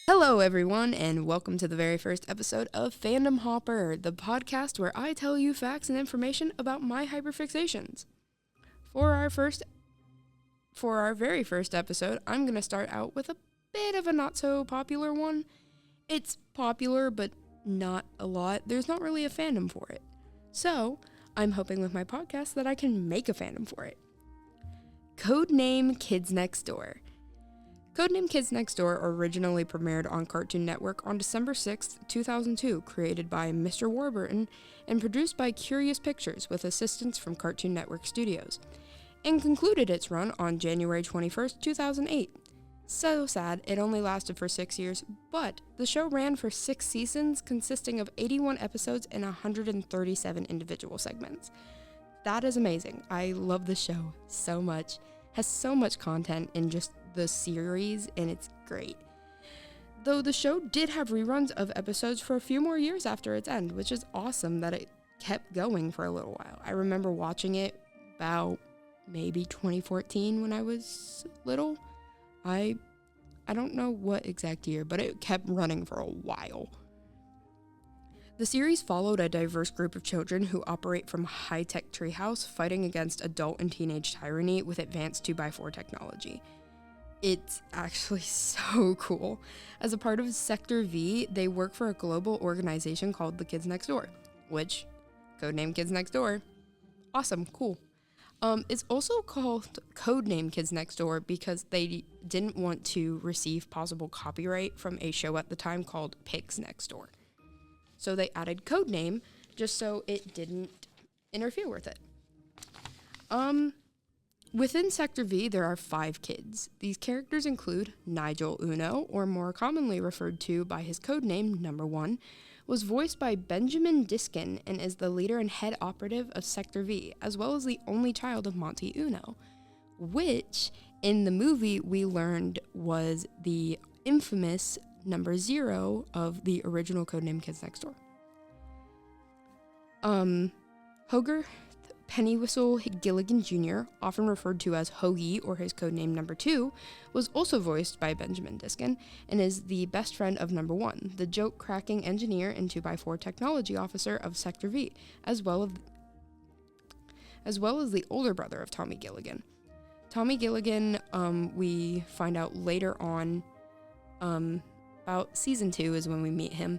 Hello, everyone, and welcome to the very first episode of Fandom Hopper, the podcast where I tell you facts and information about my hyperfixations. For our very first episode, I'm going to start out with a bit of a not-so-popular one. It's popular, but not a lot. There's not really a fandom for it. So, I'm hoping with my podcast that I can make a fandom for it. Codename Kids Next Door. Codename Kids Next Door originally premiered on Cartoon Network on December 6, 2002, created by Mr. Warburton and produced by Curious Pictures with assistance from Cartoon Network Studios, and concluded its run on January 21, 2008. So sad, it only lasted for 6 years, but the show ran for 6 seasons consisting of 81 episodes and 137 individual segments. That is amazing. I love the show so much. Has so much content in just the series, and it's great. Though the show did have reruns of episodes for a few more years after its end, which is awesome that it kept going for a little while. I remember watching it about maybe 2014 when I was little. I don't know what exact year, but it kept running for a while. The series followed a diverse group of children who operate from a high-tech treehouse fighting against adult and teenage tyranny with advanced 2x4 technology. It's actually so cool. As a part of Sector V, they work for a global organization called the Kids Next Door, which, codename Kids Next Door. Awesome, cool. It's also called Codename Kids Next Door because they didn't want to receive possible copyright from a show at the time called Pigs Next Door. So they added Codename just so it didn't interfere with it. Within Sector V, there are 5 kids. These characters include Nigel Uno, or more commonly referred to by his codename, Number 1, was voiced by Benjamin Diskin and is the leader and head operative of Sector V, as well as the only child of Monty Uno, which, in the movie, we learned was the infamous Number 0 of the original codename Kids Next Door. Hogarth Pennywhistle Gilligan Jr., often referred to as Hoagie or his codename Number 2, was also voiced by Benjamin Diskin and is the best friend of Number 1, the joke-cracking engineer and 2x4 technology officer of Sector V, as well as the older brother of Tommy Gilligan. Tommy Gilligan, we find out later on, about season 2 is when we meet him,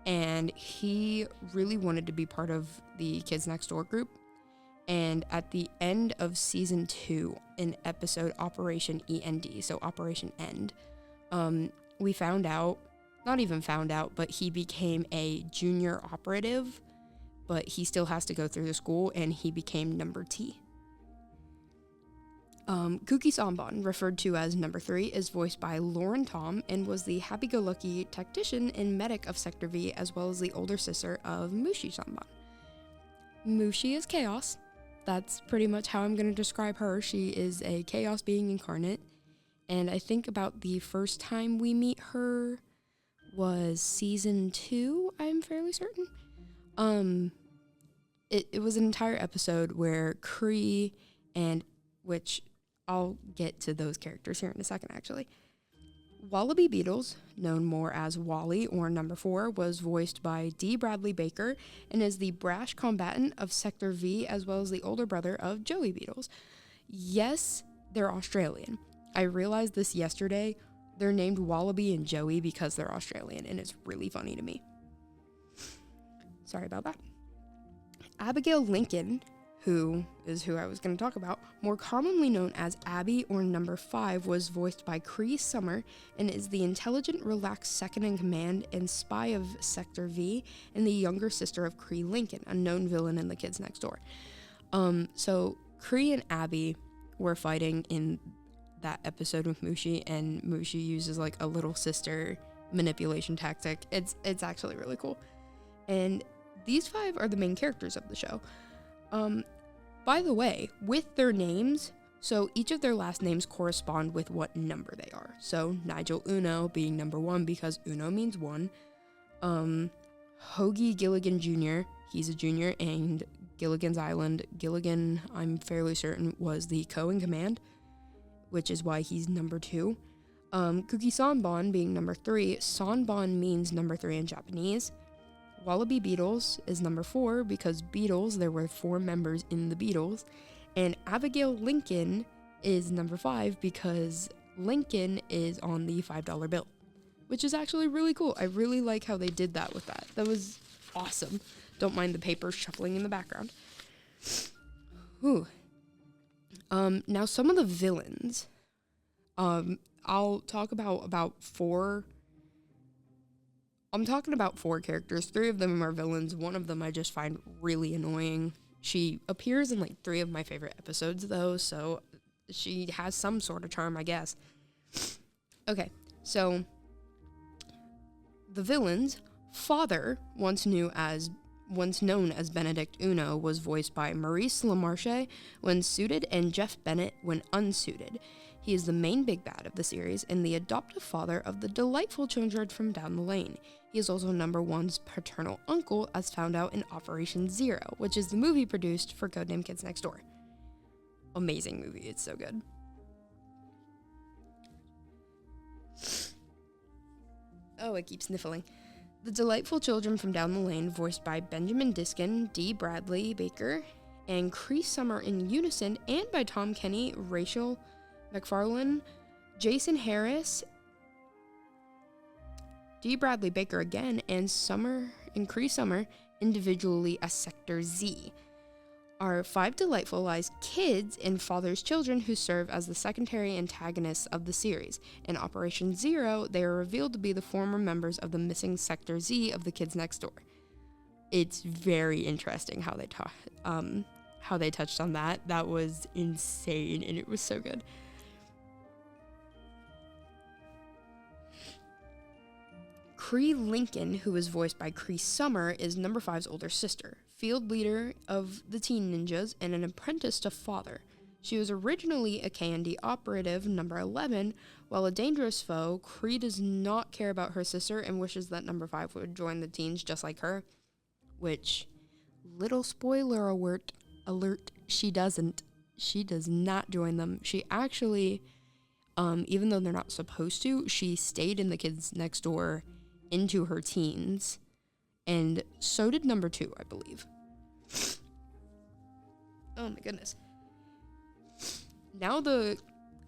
and he really wanted to be part of the Kids Next Door group. And at the end of season 2, in episode Operation END, so Operation End, we found out, not even found out, but he became a junior operative, but he still has to go through the school, and he became Number T. Kooky Samban, referred to as Number 3, is voiced by Lauren Tom and was the happy-go-lucky tactician and medic of Sector V, as well as the older sister of Mushi Samban. Mushi is chaos. That's pretty much how I'm going to describe her. She is a chaos being incarnate, and I think about the first time we meet her was season 2, I'm fairly certain. It was an entire episode where Kree and, which I'll get to those characters here in a second, actually. Wallaby Beetles, known more as Wally or Number 4, was voiced by D. Bradley Baker and is the brash combatant of Sector V, as well as the older brother of Joey Beetles. Yes, they're Australian. I realized this yesterday. They're named Wallaby and Joey because they're Australian, and it's really funny to me. Sorry about that. Abigail Lincoln, who is who I was going to talk about, more commonly known as Abby or Number 5, was voiced by Cree Summer and is the intelligent, relaxed second-in-command and spy of Sector V and the younger sister of Cree Lincoln, a known villain in the Kids Next Door. So Cree and Abby were fighting in that episode with Mushi, and Mushi uses like a little sister manipulation tactic. It's actually really cool. And these 5 are the main characters of the show. By the way, with their names, so each of their last names correspond with what number they are. So Nigel Uno being Number 1 because Uno means 1. Hoagie Gilligan Jr., he's a junior, and Gilligan's Island. Gilligan, I'm fairly certain, was the co-in-command, which is why he's Number 2. Kuki Sanbon being number 3. Sanbon means number 3 in Japanese. Wallaby Beatles is number 4 because Beatles, there were 4 members in the Beatles. And Abigail Lincoln is number 5 because Lincoln is on the $5 bill, which is actually really cool. I really like how they did that with that. That was awesome. Don't mind the paper shuffling in the background. Ooh. Now some of the villains. I'll talk about 4. I'm talking about 4 characters. 3 of them are villains. One of them I just find really annoying. She appears in like 3 of my favorite episodes though, so she has some sort of charm, I guess. Okay, so the villain's father, once known as Benedict Uno, was voiced by Maurice LaMarche when suited and Jeff Bennett when unsuited. He is the main big bad of the series and the adoptive father of the delightful children from down the lane. He is also number 1's paternal uncle, as found out in Operation Zero, which is the movie produced for Codename Kids Next Door. Amazing movie, it's so good. Oh, I keep sniffling. The delightful children from down the lane, voiced by Benjamin Diskin, D. Bradley Baker, and Cree Summer in unison, and by Tom Kenny, Rachel McFarlane, Jason Harris, D. Bradley Baker again, and Cree Summer individually as Sector Z, are 5 delightful-ized kids and fathers' children who serve as the secondary antagonists of the series. In Operation Zero, they are revealed to be the former members of the missing Sector Z of the Kids Next Door. It's very interesting how they touched on that. That was insane, and it was so good. Cree Lincoln, who is voiced by Cree Summer, is number 5's older sister, field leader of the Teen Ninjas, and an apprentice to father. She was originally a K&D operative, number 11. While a dangerous foe, Cree does not care about her sister and wishes that number 5 would join the teens just like her, which, little spoiler alert, she doesn't. She does not join them. She actually, even though they're not supposed to, she stayed in the Kids Next Door into her teens, and so did number 2, I believe. Oh my goodness. Now the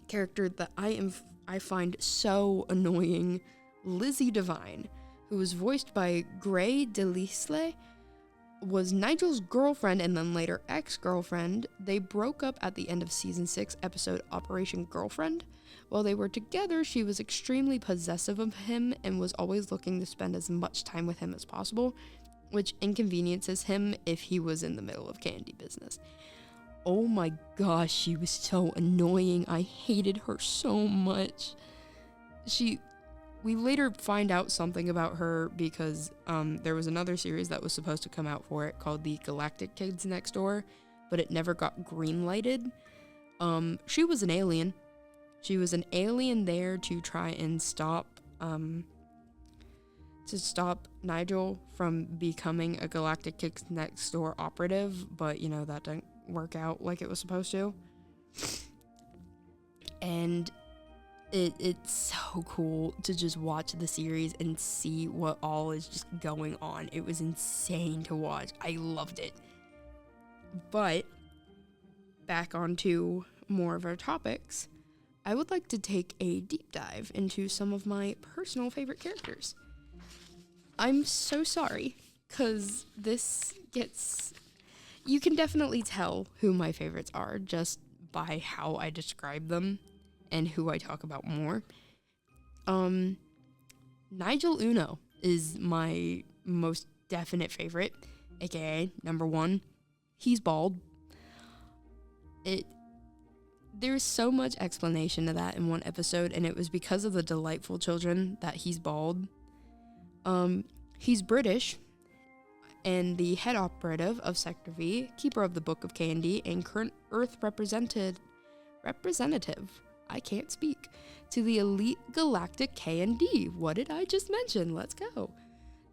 character that I find so annoying, Lizzie Devine, who was voiced by Gray Delisle, was Nigel's girlfriend and then later ex-girlfriend. They broke up at the end of season 6 episode Operation Girlfriend. While they were together, she was extremely possessive of him and was always looking to spend as much time with him as possible, which inconveniences him if he was in the middle of candy business. Oh my gosh, she was so annoying. I hated her so much. We later find out something about her because there was another series that was supposed to come out for it called The Galactic Kids Next Door, but it never got green-lighted. She was an alien. She was an alien there to try and stop Nigel from becoming a Galactic Kids Next Door operative, but that didn't work out like it was supposed to. And it's so cool to just watch the series and see what all is just going on. It was insane to watch. I loved it. But back onto more of our topics, I would like to take a deep dive into some of my personal favorite characters. I'm so sorry, because you can definitely tell who my favorites are just by how I describe them and who I talk about more. Nigel Uno is my most definite favorite, aka number 1. He's bald. There's so much explanation to that in one episode, and it was because of the delightful children that he's bald. He's British, and the head operative of Sector V, keeper of the Book of Candy, and current Earth representative, I can't speak, to the elite galactic K&D. What did I just mention? Let's go.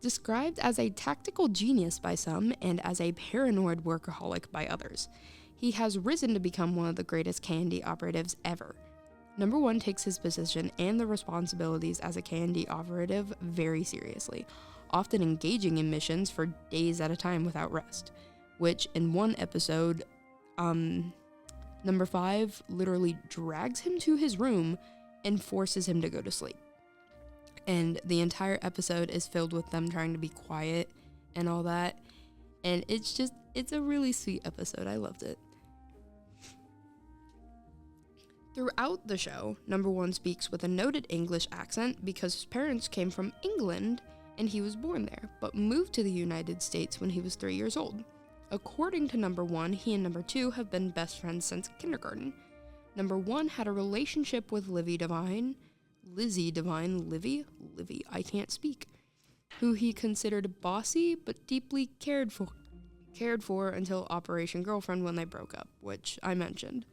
Described as a tactical genius by some, and as a paranoid workaholic by others. He has risen to become one of the greatest K&D operatives ever. Number 1 takes his position and the responsibilities as a K&D operative very seriously, often engaging in missions for days at a time without rest, which in one episode, Number 5 literally drags him to his room and forces him to go to sleep. And the entire episode is filled with them trying to be quiet and all that. And it's a really sweet episode. I loved it. Throughout the show, Number 1 speaks with a noted English accent because his parents came from England and he was born there, but moved to the United States when he was 3 years old. According to Number 1, he and Number 2 have been best friends since kindergarten. Number 1 had a relationship with Lizzie Devine, I can't speak, who he considered bossy but deeply cared for until Operation Girlfriend when they broke up, which I mentioned.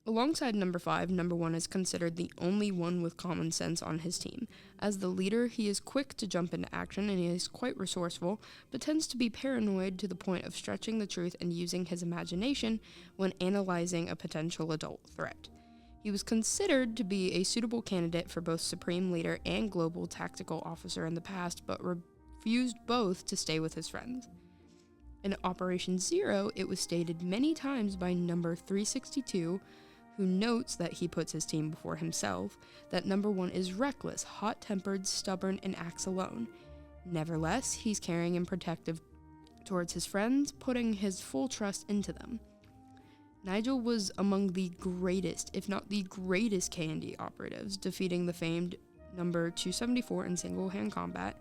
Alongside Number 5, Number 1 is considered the only one with common sense on his team. As the leader, he is quick to jump into action and he is quite resourceful, but tends to be paranoid to the point of stretching the truth and using his imagination when analyzing a potential adult threat. He was considered to be a suitable candidate for both Supreme Leader and Global Tactical Officer in the past, but refused both to stay with his friends. In Operation Zero, it was stated many times by Number 362, who notes that he puts his team before himself, that Number 1 is reckless, hot-tempered, stubborn, and acts alone. Nevertheless, he's caring and protective towards his friends, putting his full trust into them. Nigel was among the greatest, if not the greatest K&D operatives, defeating the famed Number 274 in single-hand combat,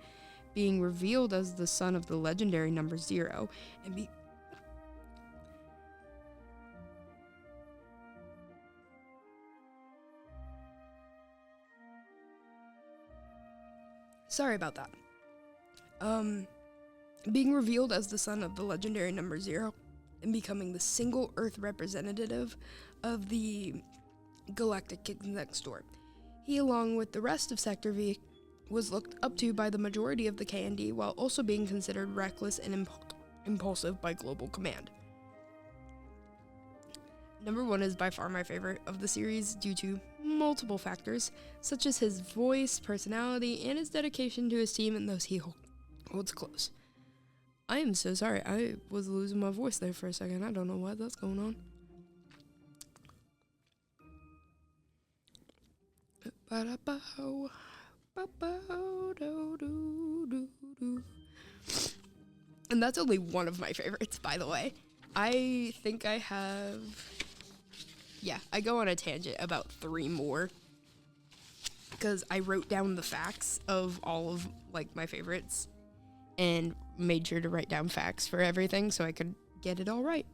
being revealed as the son of the legendary Number 0, and Sorry about that. Being revealed as the son of the legendary Number 0 and becoming the single Earth representative of the Galactic Kids Next Door. He, along with the rest of Sector V, was looked up to by the majority of the K&D while also being considered reckless and impulsive by Global Command. Number 1 is by far my favorite of the series due to multiple factors, such as his voice, personality, and his dedication to his team and those he holds close. I am so sorry, I was losing my voice there for a second. I don't know why that's going on. And that's only one of my favorites, by the way. I think I have... Yeah, I go on a tangent about 3 more. Because I wrote down the facts of all of, my favorites. And made sure to write down facts for everything so I could get it all right.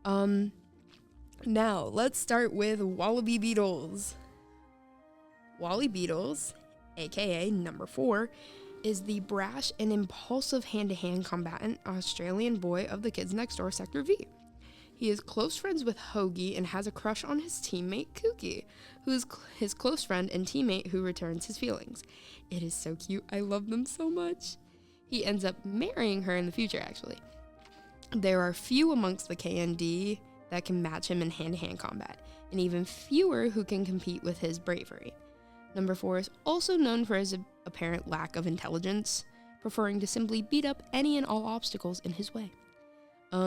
Now, let's start with Wallaby Beetles. Wally Beetles, aka Number 4, is the brash and impulsive hand-to-hand combatant Australian boy of the Kids Next Door Sector V. He is close friends with Hoagie and has a crush on his teammate Kookie, who is his close friend and teammate who returns his feelings. It is so cute. I love them so much. He ends up marrying her in the future, actually. There are few amongst the K&D that can match him in hand-to-hand combat, and even fewer who can compete with his bravery. Number 4 is also known for his apparent lack of intelligence, preferring to simply beat up any and all obstacles in his way.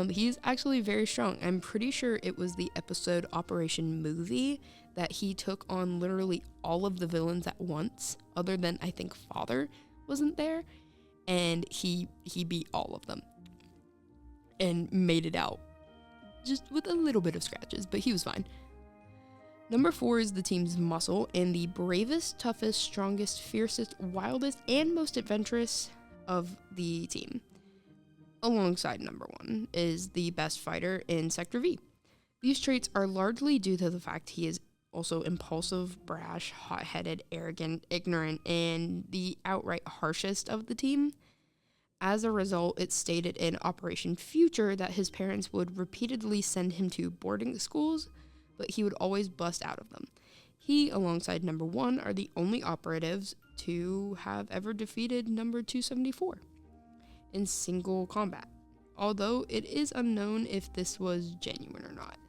He's actually very strong. I'm pretty sure it was the episode Operation Movie that he took on literally all of the villains at once, other than I think Father wasn't there, and he beat all of them and made it out just with a little bit of scratches, but he was fine. Number 4 is the team's muscle and the bravest, toughest, strongest, fiercest, wildest, and most adventurous of the team. Alongside Number 1 is the best fighter in Sector V. These traits are largely due to the fact he is also impulsive, brash, hot-headed, arrogant, ignorant, and the outright harshest of the team. As a result, it's stated in Operation Future that his parents would repeatedly send him to boarding schools, but he would always bust out of them. He, alongside Number 1, are the only operatives to have ever defeated Number 274 in single combat, although it is unknown if this was genuine or not.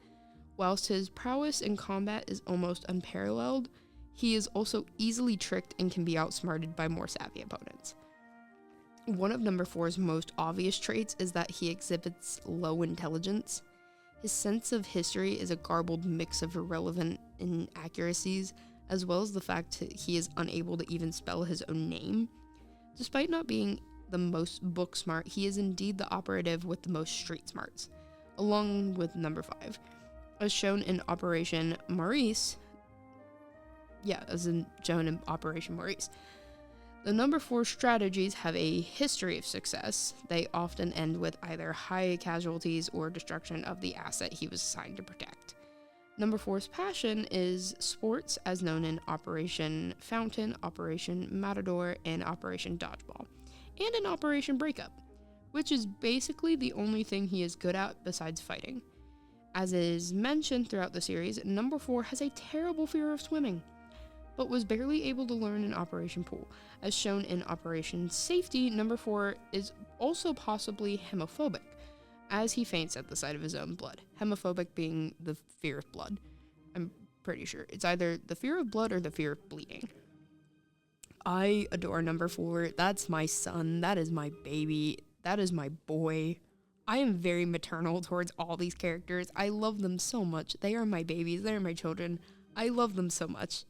Whilst his prowess in combat is almost unparalleled, he is also easily tricked and can be outsmarted by more savvy opponents. One of number 4's most obvious traits is that he exhibits low intelligence. His sense of history is a garbled mix of irrelevant inaccuracies, as well as the fact that he is unable to even spell his own name. Despite not being the most book smart, he is indeed the operative with the most street smarts, along with number 5. As shown in Operation Maurice, the number 4 strategies have a history of success. They often end with either high casualties or destruction of the asset he was assigned to protect. Number 4's passion is sports, as known in Operation Fountain, Operation Matador, and Operation Dodgeball, and in Operation Breakup, which is basically the only thing he is good at besides fighting. As is mentioned throughout the series, number 4 has a terrible fear of swimming, but was barely able to learn in Operation Pool. As shown in Operation Safety, number 4 is also possibly hemophobic, as he faints at the sight of his own blood. Hemophobic being the fear of blood. I'm pretty sure. It's either the fear of blood or the fear of bleeding. I adore number 4. That's my son. That is my baby. That is my boy. I am very maternal towards all these characters. I love them so much. They are my babies. They are my children. I love them so much.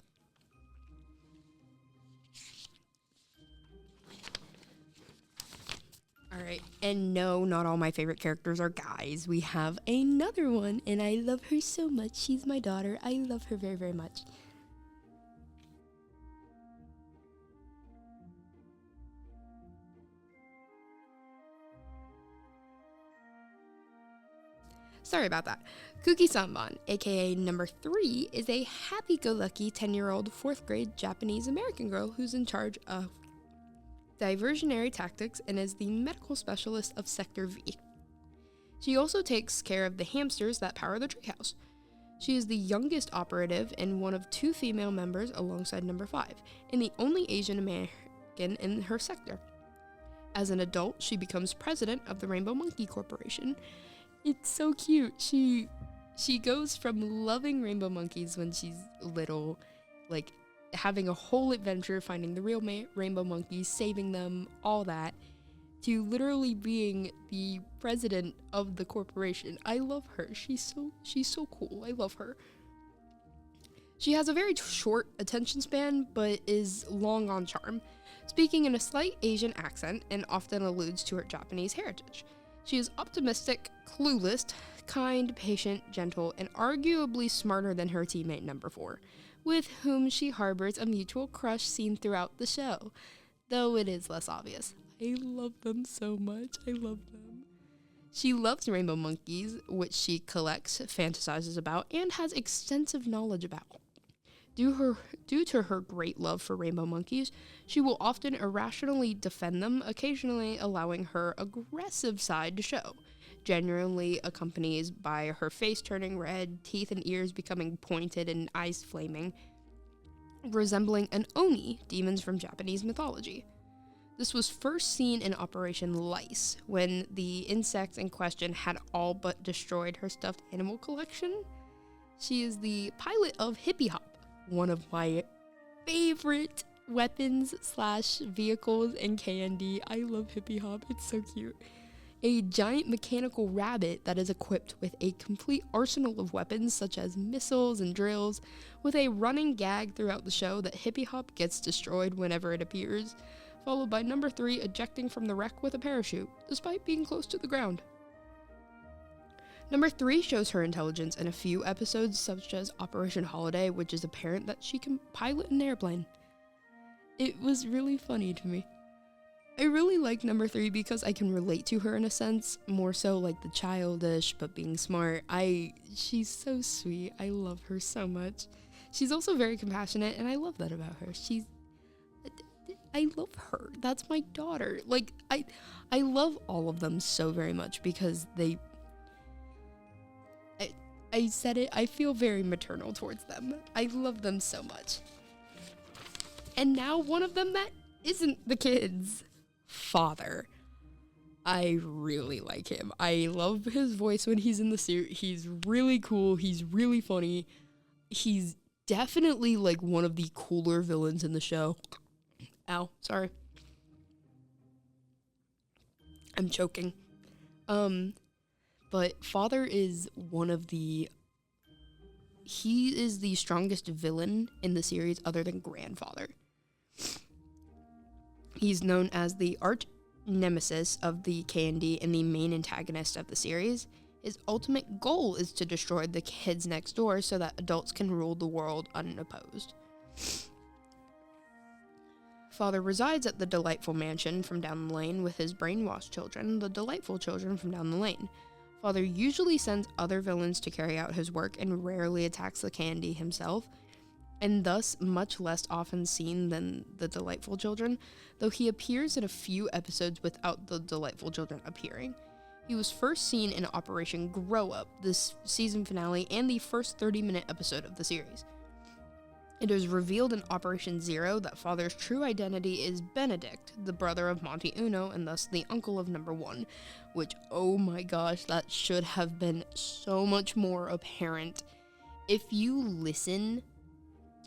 Alright, and no, not all my favorite characters are guys. We have another one, and I love her so much. She's my daughter. I love her very, very much. Sorry about that. Kuki Sanban, aka number 3, is a happy-go-lucky 10-year-old 4th grade Japanese American girl who's in charge of diversionary tactics and is the medical specialist of Sector V. She also takes care of the hamsters that power the treehouse. She is the youngest operative and one of 2 female members alongside number 5, and the only Asian American in her sector. As an adult, she becomes president of the Rainbow Monkey Corporation. It's so cute. She goes from loving rainbow monkeys when she's little, like having a whole adventure finding the real rainbow monkeys, saving them, all that, to literally being the president of the corporation. I love her. She's so cool. I love her. She has a very short attention span, but is long on charm, speaking in a slight Asian accent and often alludes to her Japanese heritage. She is optimistic, clueless, kind, patient, gentle, and arguably smarter than her teammate number 4, with whom she harbors a mutual crush seen throughout the show, though it is less obvious. I love them so much. I love them. She loves rainbow monkeys, which she collects, fantasizes about, and has extensive knowledge about. Due to her great love for rainbow monkeys, she will often irrationally defend them, occasionally allowing her aggressive side to show, generally accompanied by her face turning red, teeth and ears becoming pointed, and eyes flaming, resembling an oni, demons from Japanese mythology. This was first seen in Operation Lice, when the insect in question had all but destroyed her stuffed animal collection. She is the pilot of Hippie Hop, one of my favorite weapons / vehicles in KND. I love Hippie Hop. It's so cute. A giant mechanical rabbit that is equipped with a complete arsenal of weapons such as missiles and drills, with a running gag throughout the show that Hippie Hop gets destroyed whenever it appears, followed by number 3 ejecting from the wreck with a parachute, despite being close to the ground. Number 3 shows her intelligence in a few episodes, such as Operation Holiday, which is apparent that she can pilot an airplane. It was really funny to me. I really like number 3 because I can relate to her in a sense, more so like the childish but being smart. She's so sweet. I love her so much. She's also very compassionate, and I love that about her. I love her. That's my daughter. Like, I love all of them so very much because I said it, I feel very maternal towards them. I love them so much. And now one of them that isn't the kids' father. I really like him. I love his voice when he's in the series. He's really cool. He's really funny. He's definitely, like, one of the cooler villains in the show. Ow, sorry. I'm choking. But Father is he is the strongest villain in the series other than Grandfather. He's known as the arch nemesis of the Candy and the main antagonist of the series. His ultimate goal is to destroy the kids next door so that adults can rule the world unopposed. Father resides at the Delightful Mansion from down the lane with his brainwashed children, the Delightful Children from down the lane. Father usually sends other villains to carry out his work and rarely attacks the Candy himself, and thus much less often seen than the Delightful Children, though he appears in a few episodes without the Delightful Children appearing. He was first seen in Operation Grow Up, this season finale, and the first 30-minute episode of the series. It is revealed in Operation Zero that Father's true identity is Benedict, the brother of Monty Uno, and thus the uncle of Number One, which, oh my gosh, that should have been so much more apparent. If you listen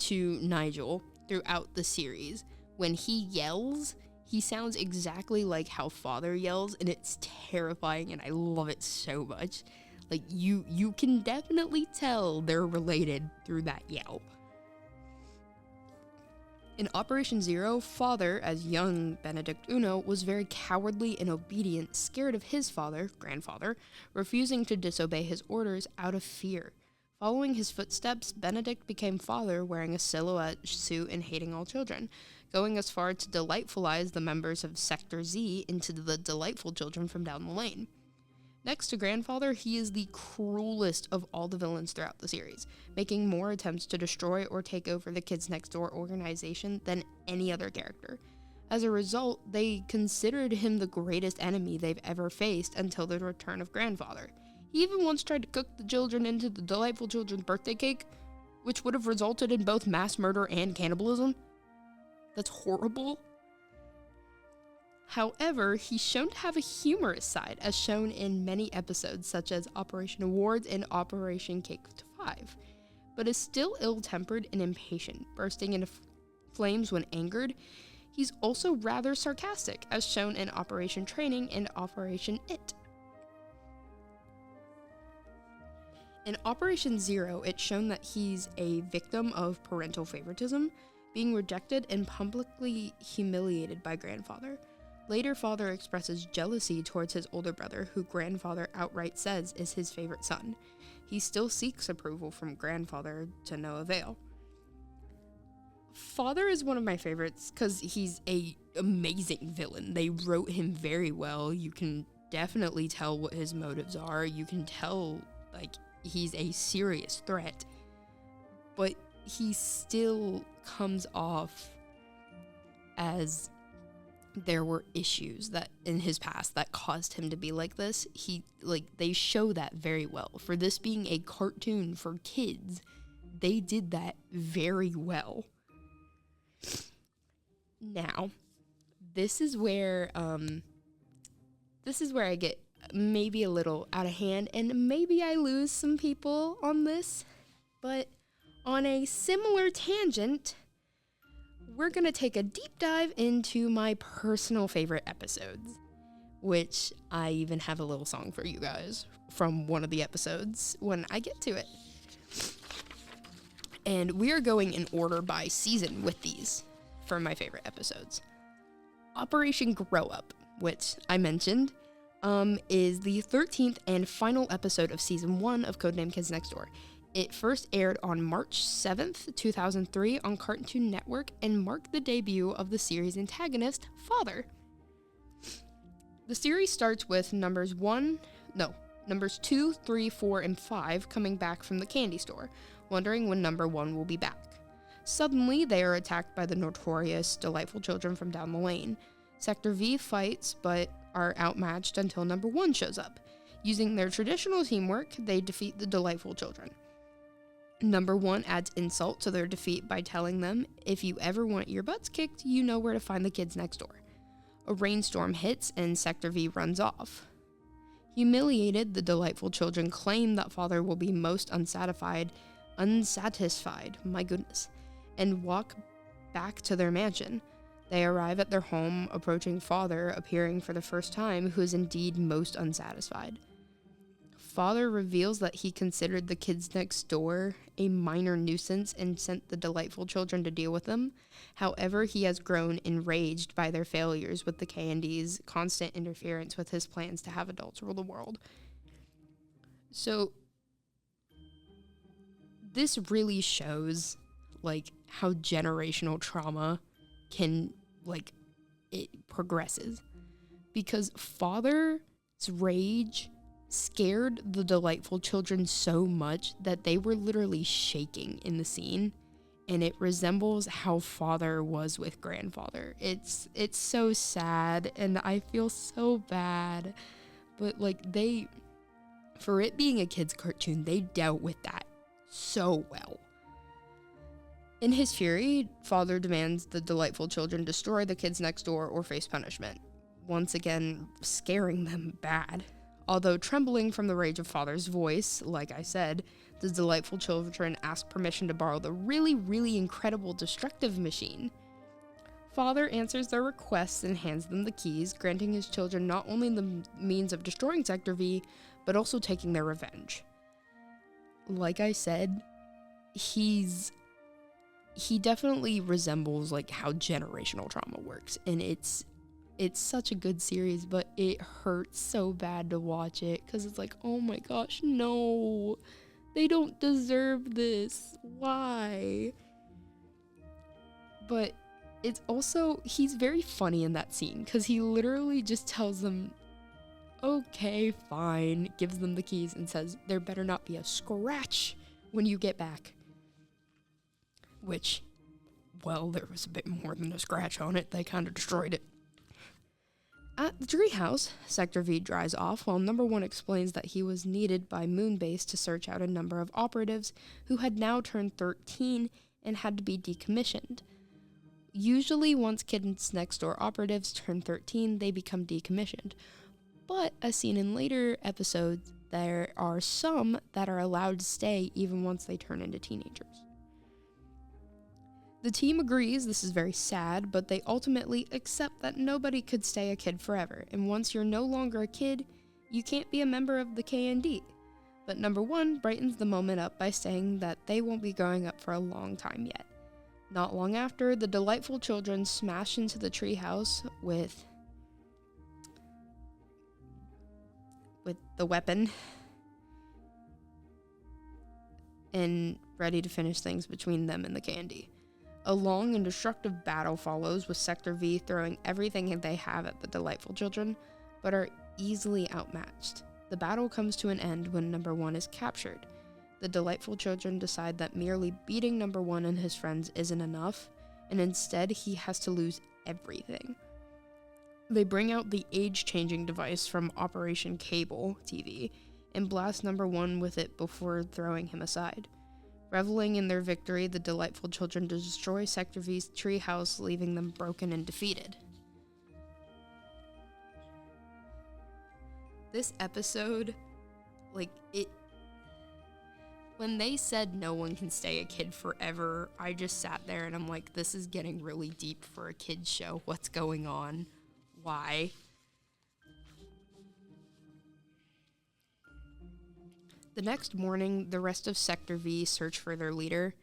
to Nigel throughout the series, when he yells, he sounds exactly like how Father yells, and it's terrifying, and I love it so much. Like, you can definitely tell they're related through that yell. In Operation Zero, Father, as young Benedict Uno, was very cowardly and obedient, scared of his father, Grandfather, refusing to disobey his orders out of fear. Following his footsteps, Benedict became Father, wearing a silhouette suit and hating all children, going as far to delightfulize the members of Sector Z into the Delightful Children from down the lane. Next to Grandfather, he is the cruelest of all the villains throughout the series, making more attempts to destroy or take over the Kids Next Door organization than any other character. As a result, they considered him the greatest enemy they've ever faced until the return of Grandfather. He even once tried to cook the children into the Delightful Children's birthday cake, which would have resulted in both mass murder and cannibalism. That's horrible. However, he's shown to have a humorous side, as shown in many episodes such as Operation Awards and Operation Cake to 5, but is still ill-tempered and impatient, bursting into flames when angered. He's also rather sarcastic, as shown in Operation Training and Operation It. In Operation Zero, it's shown that he's a victim of parental favoritism, being rejected and publicly humiliated by Grandfather. Later, Father expresses jealousy towards his older brother, who Grandfather outright says is his favorite son. He still seeks approval from Grandfather to no avail. Father is one of my favorites because he's an amazing villain. They wrote him very well. You can definitely tell what his motives are. You can tell, like, he's a serious threat. But he still comes off as there were issues that in his past that caused him to be like this. They show that very well. For this being a cartoon for kids, they did that very well. Now, this is where I get maybe a little out of hand, and maybe I lose some people on this, but on a similar tangent, we're going to take a deep dive into my personal favorite episodes, which I even have a little song for you guys from one of the episodes when I get to it. And we are going in order by season with these for my favorite episodes. Operation Grow Up, which I mentioned, is the 13th and final episode of Season 1 of Codename Kids Next Door. It first aired on March 7th, 2003 on Cartoon Network and marked the debut of the series' antagonist, Father. The series starts with numbers 2, 3, 4, and 5 coming back from the candy store, wondering when number 1 will be back. Suddenly, they are attacked by the notorious Delightful Children from down the lane. Sector V fights, but are outmatched until number 1 shows up. Using their traditional teamwork, they defeat the Delightful Children. Number 1 adds insult to their defeat by telling them, if you ever want your butts kicked, you know where to find the kids next door. A rainstorm hits and Sector V runs off. Humiliated, the delightful children claim that Father will be most unsatisfied, my goodness, and walk back to their mansion. They arrive at their home, approaching Father, appearing for the first time, who is indeed most unsatisfied. Father reveals that he considered the kids next door a minor nuisance and sent the delightful children to deal with them. However, he has grown enraged by their failures with the K&D's constant interference with his plans to have adults rule the world. So, this really shows, like, how generational trauma can, like, it progresses. Because Father's rage scared the delightful children so much that they were literally shaking in the scene, and it resembles how Father was with Grandfather. It's so sad, and I feel so bad, but like, for it being a kid's cartoon, they dealt with that so well. In his fury, Father demands the delightful children destroy the kids next door or face punishment, once again scaring them bad. Although trembling from the rage of Father's voice, like I said, the delightful children ask permission to borrow the really, really incredible destructive machine. Father answers their requests and hands them the keys, granting his children not only the means of destroying Sector V, but also taking their revenge. Like I said, he definitely resembles, like, how generational trauma works, and it's such a good series, but it hurts so bad to watch it, because it's like, oh my gosh, no, they don't deserve this, why? But it's also, he's very funny in that scene, because he literally just tells them, okay, fine, gives them the keys, and says, there better not be a scratch when you get back. Which, well, there was a bit more than a scratch on it, they kind of destroyed it. At the treehouse, Sector V dries off while Number 1 explains that he was needed by Moonbase to search out a number of operatives who had now turned 13 and had to be decommissioned. Usually, once kids next door operatives turn 13, they become decommissioned. But, as seen in later episodes, there are some that are allowed to stay even once they turn into teenagers. The team agrees this is very sad, but they ultimately accept that nobody could stay a kid forever, and once you're no longer a kid, you can't be a member of the K&D. But Number 1 brightens the moment up by saying that they won't be growing up for a long time yet. Not long after, the delightful children smash into the treehouse with the weapon and ready to finish things between them and the K&D. A long and destructive battle follows, with Sector V throwing everything they have at the delightful children, but are easily outmatched. The battle comes to an end when Number 1 is captured. The delightful children decide that merely beating Number 1 and his friends isn't enough, and instead he has to lose everything. They bring out the age-changing device from Operation Cable TV and blast Number 1 with it before throwing him aside. Reveling in their victory, the delightful children destroy Sector V's treehouse, leaving them broken and defeated. This episode, when they said no one can stay a kid forever, I just sat there and I'm like, this is getting really deep for a kid's show. What's going on? Why? The next morning, the rest of Sector V search for their leader,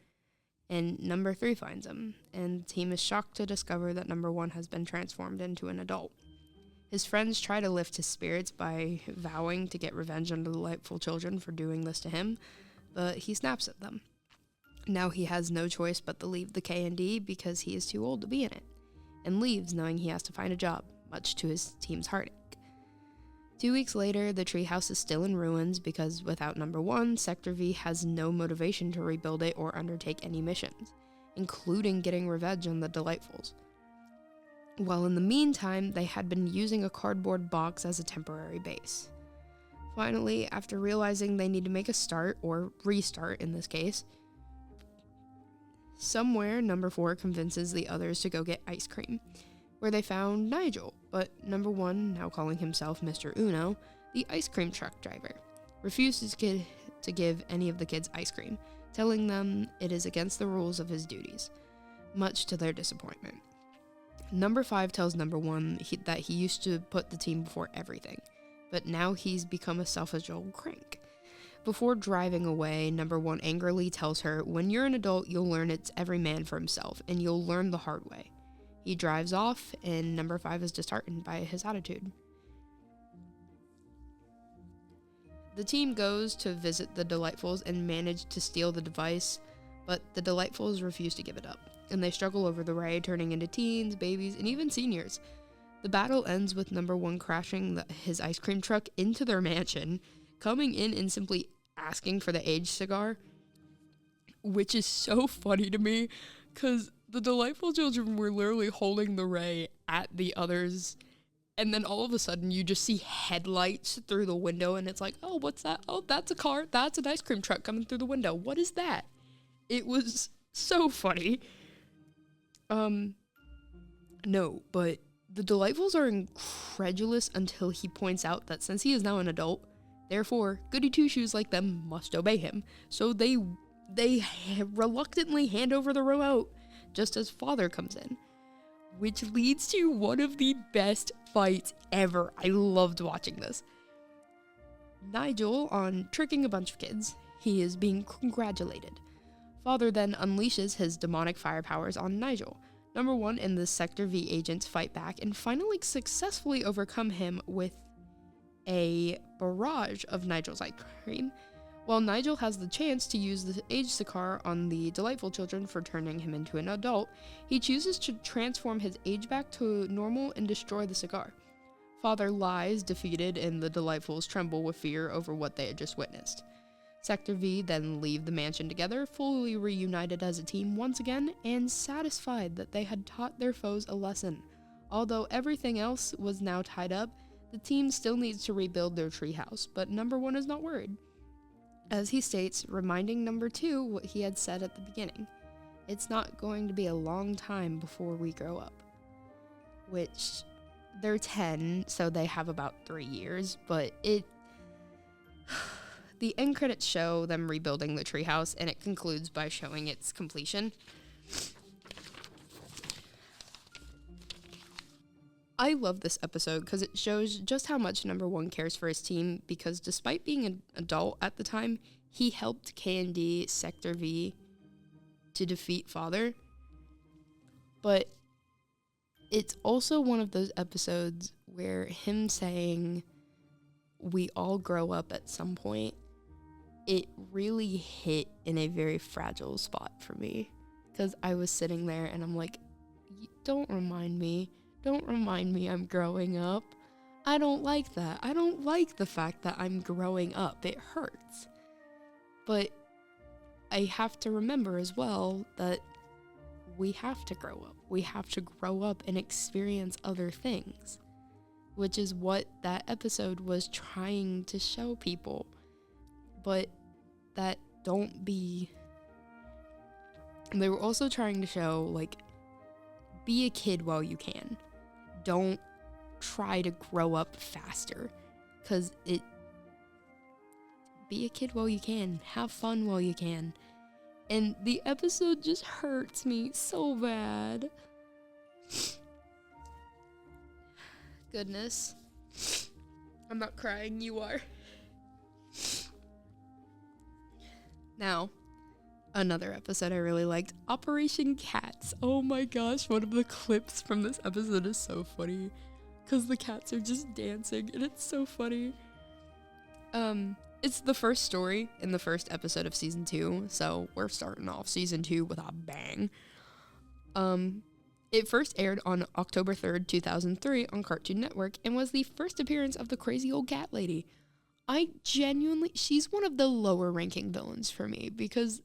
and Number 3 finds him, and the team is shocked to discover that Number 1 has been transformed into an adult. His friends try to lift his spirits by vowing to get revenge on the delightful children for doing this to him, but he snaps at them. Now he has no choice but to leave the K&D because he is too old to be in it, and leaves knowing he has to find a job, much to his team's heartache. 2 weeks later, the treehouse is still in ruins because without Number 1, Sector V has no motivation to rebuild it or undertake any missions, including getting revenge on the Delightfuls. While in the meantime, they had been using a cardboard box as a temporary base. Finally, after realizing they need to make a start, or restart in this case, somewhere Number 4 convinces the others to go get ice cream. where they found Nigel, but number one, now calling himself Mr. Uno, the ice cream truck driver, refuses to give any of the kids ice cream, telling them it is against the rules of his duties, much to their disappointment. Number 5 tells number 1 that he used to put the team before everything, but now he's become a selfish old crank. Before driving away, number 1 angrily tells her, when you're an adult, you'll learn it's every man for himself, and you'll learn the hard way. He drives off, and number 5 is disheartened by his attitude. The team goes to visit the Delightfuls and manage to steal the device, but the Delightfuls refuse to give it up, and they struggle over the ray, turning into teens, babies, and even seniors. The battle ends with number 1 crashing his ice cream truck into their mansion, coming in and simply asking for the aged cigar, which is so funny to me, because the Delightful children were literally holding the ray at the others, and then all of a sudden you just see headlights through the window, and it's like, oh, what's that? Oh, that's a car. That's an ice cream truck coming through the window. What is that? It was so funny. No, but the Delightfuls are incredulous until he points out that since he is now an adult, therefore, goody two-shoes like them must obey him. So they reluctantly hand over the remote just as father comes in, which leads to one of the best fights ever. I loved watching this. Nigel on tricking a bunch of kids. He is being congratulated. Father then unleashes his demonic fire powers on Nigel. Number 1 and the Sector V agents fight back and finally successfully overcome him with a barrage of Nigel's ice cream, while Nigel has the chance to use the aged cigar on the Delightful children for turning him into an adult. He chooses to transform his age back to normal and destroy the cigar. Father lies, defeated, and the Delightfuls tremble with fear over what they had just witnessed. Sector V then leave the mansion together, fully reunited as a team once again, and satisfied that they had taught their foes a lesson. Although everything else was now tied up, the team still needs to rebuild their treehouse, but number 1 is not worried. As he states, reminding number 2 what he had said at the beginning. It's not going to be a long time before we grow up. Which, they're 10, so they have about 3 years, but the end credits show them rebuilding the treehouse, and it concludes by showing its completion. I love this episode because it shows just how much number 1 cares for his team, because despite being an adult at the time, he helped K&D Sector V to defeat Father. But it's also one of those episodes where him saying, we all grow up at some point, it really hit in a very fragile spot for me. Because I was sitting there and I'm like, don't remind me I'm growing up. I don't like that. I don't like the fact that I'm growing up. It hurts. But I have to remember as well that we have to grow up. We have to grow up and experience other things, which is what that episode was trying to show people. But that don't be... They were also trying to show, like, be a kid while you can. Don't try to grow up faster, because be a kid while you can. Have fun while you can. And the episode just hurts me so bad. Goodness. I'm not crying, you are. Now, another episode I really liked, Operation Cats. Oh my gosh, one of the clips from this episode is so funny, because the cats are just dancing, and it's so funny. It's the first story in the first episode of season 2, so we're starting off season 2 with a bang. It first aired on October 3rd, 2003 on Cartoon Network, and was the first appearance of the crazy old cat lady. She's one of the lower ranking villains for me, because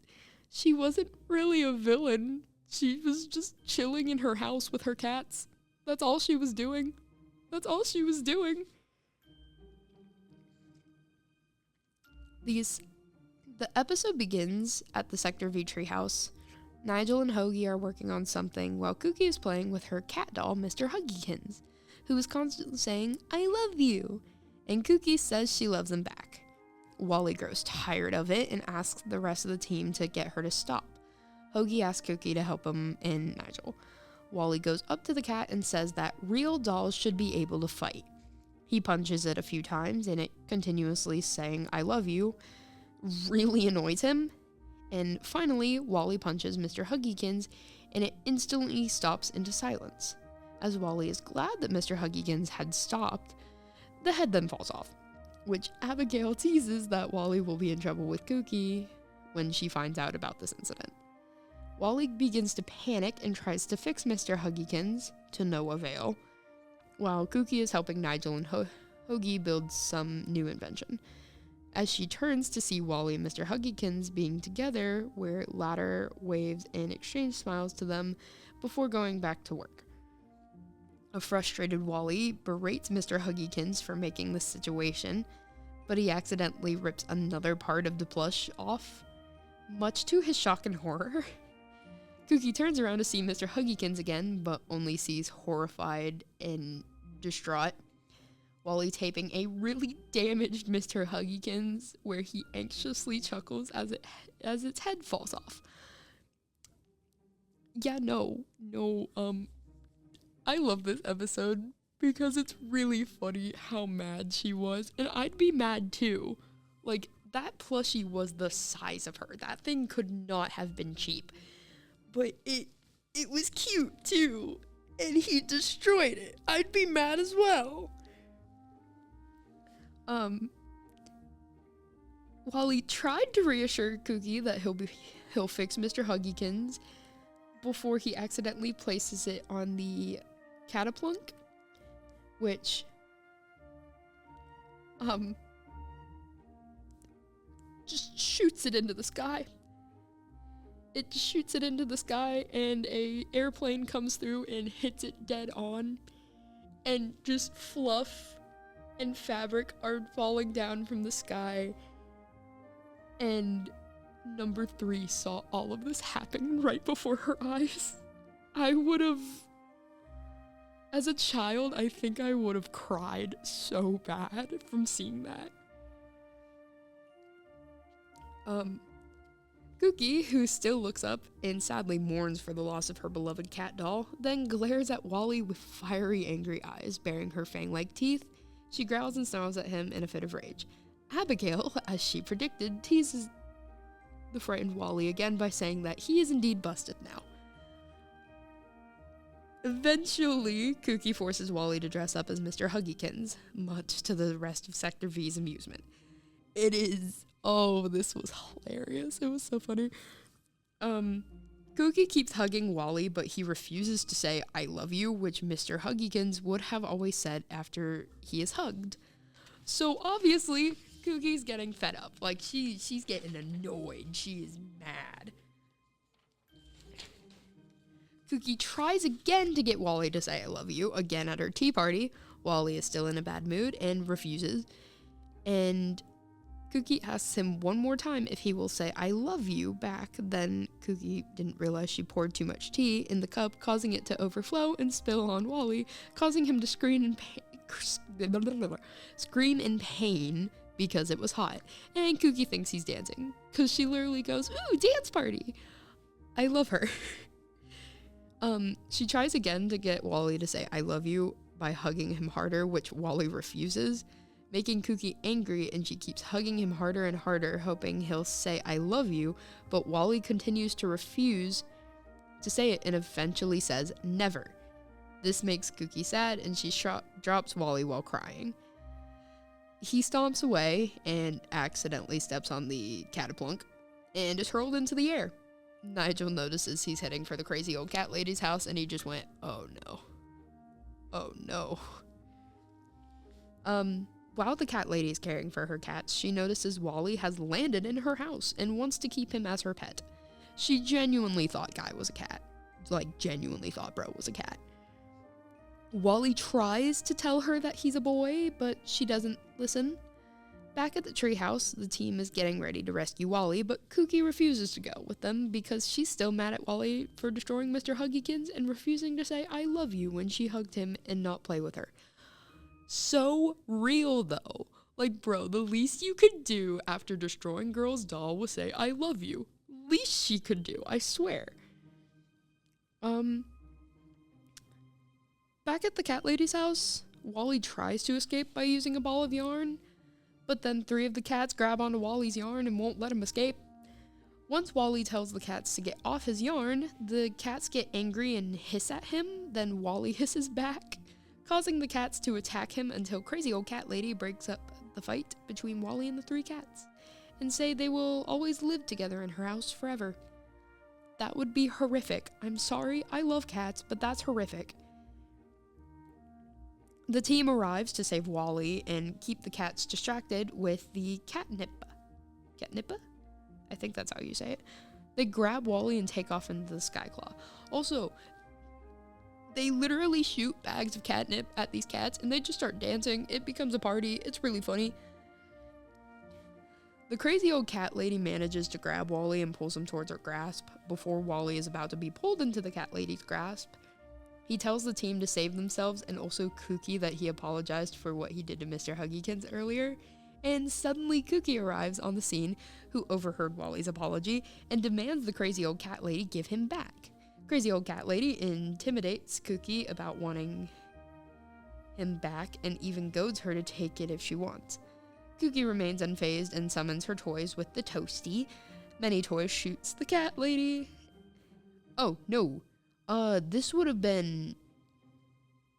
she wasn't really a villain. She was just chilling in her house with her cats. That's all she was doing. The episode begins at the Sector V treehouse, Nigel and Hoagie are working on something while Cookie is playing with her cat doll, Mr. Huggykins, who is constantly saying, "I love you," and Cookie says she loves him back. Wally grows tired of it and asks the rest of the team to get her to stop. Hoagie asks Cookie to help him and Nigel. Wally goes up to the cat and says that real dolls should be able to fight. He punches it a few times, and it continuously saying, "I love you," really annoys him. And finally, Wally punches Mr. Huggykins, and it instantly stops into silence. As Wally is glad that Mr. Huggykins had stopped, the head then falls off, which Abigail teases that Wally will be in trouble with Cookie when she finds out about this incident. Wally begins to panic and tries to fix Mr. Huggykins, to no avail, while Cookie is helping Nigel and Hoagie build some new invention. As she turns to see Wally and Mr. Huggykins being together, where latter waves and exchange smiles to them before going back to work. A frustrated Wally berates Mr. Huggykins for making this situation, but he accidentally rips another part of the plush off, much to his shock and horror. Cookie turns around to see Mr. Huggykins again, but only sees horrified and distraught Wally taping a really damaged Mr. Huggykins, where he anxiously chuckles as its head falls off. Yeah, I love this episode because it's really funny how mad she was, and I'd be mad too. Like, that plushie was the size of her. That thing could not have been cheap. But it was cute too, and he destroyed it. I'd be mad as well. Wally tried to reassure Cookie that he'll fix Mr. Huggykins before he accidentally places it on the cataplunk, which just shoots it into the sky. It shoots it into the sky, and a airplane comes through and hits it dead on, and just fluff and fabric are falling down from the sky. And number 3 saw all of this happen right before her eyes. As a child, I think I would have cried so bad from seeing that. Cookie, who still looks up and sadly mourns for the loss of her beloved cat doll, then glares at Wally with fiery, angry eyes, baring her fang-like teeth. She growls and snarls at him in a fit of rage. Abigail, as she predicted, teases the frightened Wally again by saying that he is indeed busted now. Eventually, Cookie forces Wally to dress up as Mr. Huggykins, much to the rest of Sector V's amusement. This was hilarious. It was so funny. Cookie keeps hugging Wally, but he refuses to say, "I love you," which Mr. Huggykins would have always said after he is hugged. So obviously, Cookie's getting fed up. Like, she's getting annoyed. She is mad. Cookie tries again to get Wally to say "I love you," again at her tea party. Wally is still in a bad mood and refuses. And Cookie asks him one more time if he will say "I love you" back. Then Cookie didn't realize she poured too much tea in the cup, causing it to overflow and spill on Wally, causing him to scream in pain because it was hot. And Cookie thinks he's dancing, because she literally goes, "Ooh, dance party." I love her. She tries again to get Wally to say "I love you" by hugging him harder, which Wally refuses, making Cookie angry, and she keeps hugging him harder and harder, hoping he'll say "I love you," but Wally continues to refuse to say it and eventually says "never." This makes Cookie sad, and she drops Wally while crying. He stomps away and accidentally steps on the cataplunk and is hurled into the air. Nigel notices he's heading for the crazy old cat lady's house, and he just went, "Oh no. Oh no." While the cat lady is caring for her cats, she notices Wally has landed in her house and wants to keep him as her pet. She genuinely thought Guy was a cat. Like, genuinely thought Bro was a cat. Wally tries to tell her that he's a boy, but she doesn't listen. Back at the treehouse, the team is getting ready to rescue Wally, but Kooky refuses to go with them because she's still mad at Wally for destroying Mr. Huggykins and refusing to say I love you when she hugged him and not play with her. So real, though. Like, bro, the least you could do after destroying Girl's doll was say I love you. Least she could do, I swear. Back at the cat lady's house, Wally tries to escape by using a ball of yarn, but then 3 of the cats grab onto Wally's yarn and won't let him escape. Once Wally tells the cats to get off his yarn, the cats get angry and hiss at him, then Wally hisses back, causing the cats to attack him until crazy old cat lady breaks up the fight between Wally and the 3 cats, and say they will always live together in her house forever. That would be horrific. I'm sorry, I love cats, but that's horrific. The team arrives to save Wally and keep the cats distracted with the catnip. Catnip? I think that's how you say it. They grab Wally and take off into the Skyclaw. Also, they literally shoot bags of catnip at these cats and they just start dancing. It becomes a party. It's really funny. The crazy old cat lady manages to grab Wally and pulls him towards her grasp before Wally is about to be pulled into the cat lady's grasp. He tells the team to save themselves and also Kooky that he apologized for what he did to Mr. Huggykins earlier. And suddenly Kooky arrives on the scene, who overheard Wally's apology and demands the crazy old cat lady give him back. Crazy old cat lady intimidates Kooky about wanting him back and even goads her to take it if she wants. Kooky remains unfazed and summons her toys with the toasty. Many Toys shoots the cat lady. Oh, no. This would have been,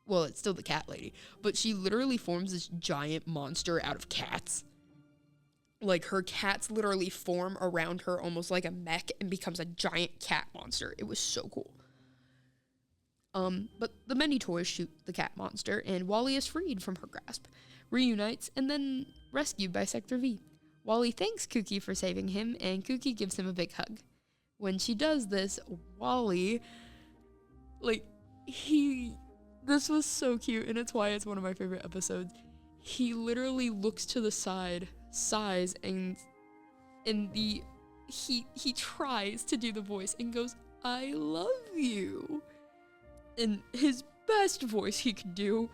well, it's still the cat lady, but she literally forms this giant monster out of cats. Like, her cats literally form around her almost like a mech and becomes a giant cat monster. It was so cool. But the many toys shoot the cat monster, and Wally is freed from her grasp, reunites, and then rescued by Sector V. Wally thanks Kooky for saving him, and Kooky gives him a big hug. When she does this, Wally, this was so cute, and it's why it's one of my favorite episodes. He literally looks to the side, sighs, and he tries to do the voice and goes, I love you, in his best voice he could do.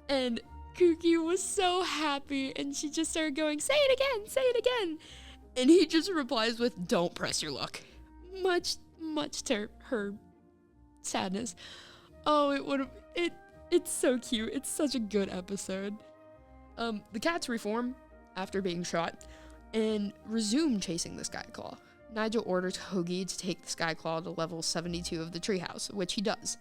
And Kooky was so happy, and she just started going, say it again, and he just replies with, don't press your luck, much to her sadness. Oh, it's so cute. It's such a good episode. The cats reform after being shot and resume chasing the Skyclaw. Nigel orders Hoagie to take the Skyclaw to level 72 of the treehouse, which he does.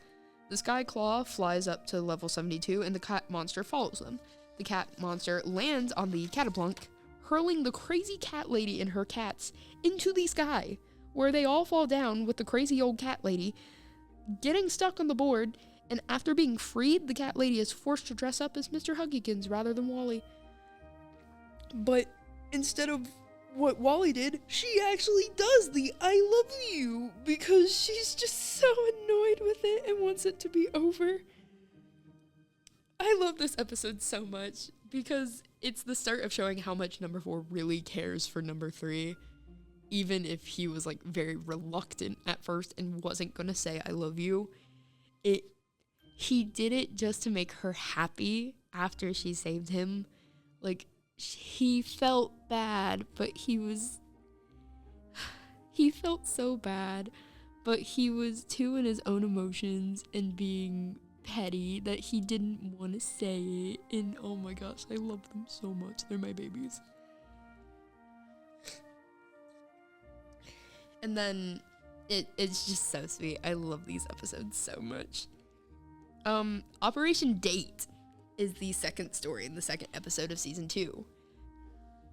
The Skyclaw flies up to level 72 and the cat monster follows them. The cat monster lands on the Cataplunk, hurling the crazy cat lady and her cats into the sky, where they all fall down with the crazy old cat lady getting stuck on the board, and after being freed, the cat lady is forced to dress up as Mr. Huggykins rather than Wally. But instead of what Wally did, she actually does the I love you, because she's just so annoyed with it and wants it to be over. I love this episode so much, because it's the start of showing how much number 4 really cares for number 3. Even if he was like very reluctant at first and wasn't gonna say I love you, he did it just to make her happy after she saved him. Like, he felt bad, but he felt so bad, but he was too in his own emotions and being petty that he didn't want to say it. And oh my gosh, I love them so much. They're my babies. And then it's just so sweet. I love these episodes so much. Operation Date is the second story in the second episode of season 2.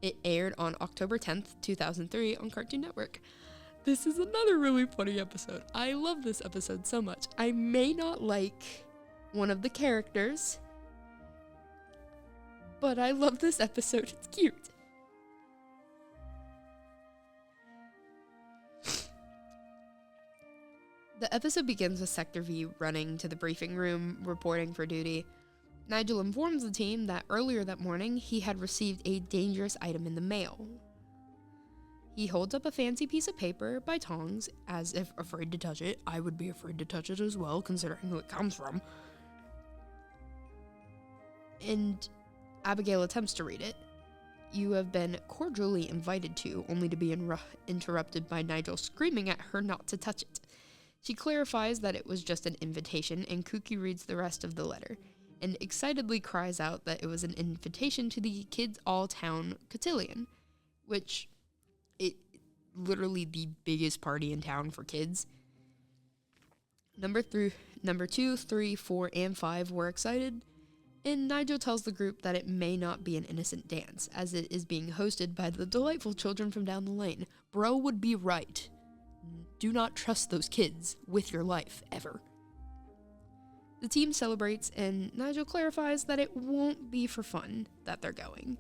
It aired on October 10th, 2003 on Cartoon Network. This is another really funny episode. I love this episode so much. I may not like one of the characters, but I love this episode. It's cute. The episode begins with Sector V running to the briefing room, reporting for duty. Nigel informs the team that earlier that morning he had received a dangerous item in the mail. He holds up a fancy piece of paper by tongs, as if afraid to touch it. I would be afraid to touch it as well, considering who it comes from. And Abigail attempts to read it. You have been cordially invited to, only to be interrupted by Nigel screaming at her not to touch it. She clarifies that it was just an invitation, and Kooky reads the rest of the letter, and excitedly cries out that it was an invitation to the Kids All Town Cotillion, which is literally the biggest party in town for kids. Number 2, 3, 4, and 5 were excited, and Nigel tells the group that it may not be an innocent dance, as it is being hosted by the delightful children from down the lane. Bro would be right. Do not trust those kids with your life, ever. The team celebrates, and Nigel clarifies that it won't be for fun that they're going.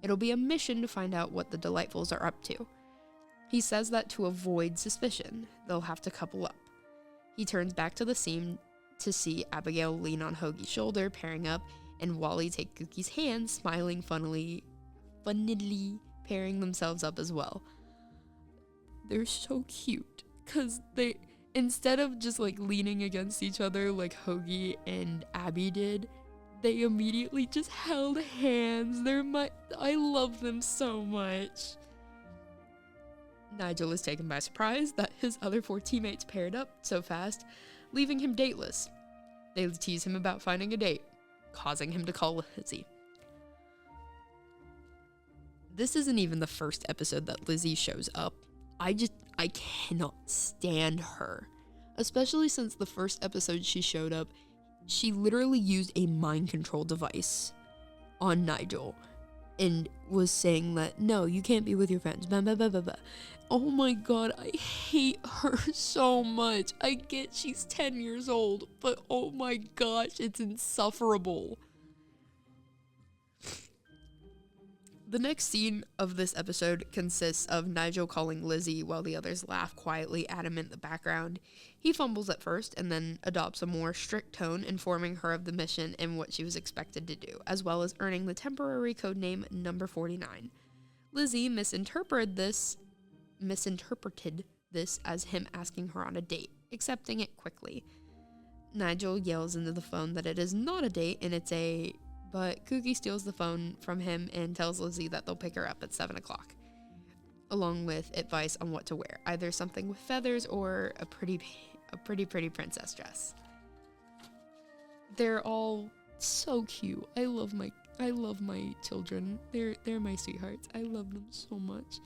It'll be a mission to find out what the Delightfuls are up to. He says that to avoid suspicion, they'll have to couple up. He turns back to the scene to see Abigail lean on Hoagie's shoulder, pairing up, and Wally take Kooky's hand, smiling funnily pairing themselves up as well. They're so cute. Because they, instead of just like leaning against each other like Hoagie and Abby did, they immediately just held hands. I love them so much. Nigel is taken by surprise that his other 4 teammates paired up so fast, leaving him dateless. They tease him about finding a date, causing him to call Lizzie. This isn't even the first episode that Lizzie shows up. I cannot stand her. Especially since the first episode she showed up, she literally used a mind control device on Nigel and was saying that, no, you can't be with your friends. Blah, blah, blah, blah, blah. Oh my god, I hate her so much. I get she's 10 years old, but oh my gosh, it's insufferable. The next scene of this episode consists of Nigel calling Lizzie while the others laugh quietly at him in the background. He fumbles at first and then adopts a more strict tone, informing her of the mission and what she was expected to do, as well as earning the temporary codename Number 49. Lizzie misinterpreted this as him asking her on a date, accepting it quickly. Nigel yells into the phone that it is not a date and it's but Kooky steals the phone from him and tells Lizzie that they'll pick her up at 7 o'clock, along with advice on what to wear, either something with feathers or a pretty princess dress. They're all so cute. I love my children. They're my sweethearts. I love them so much.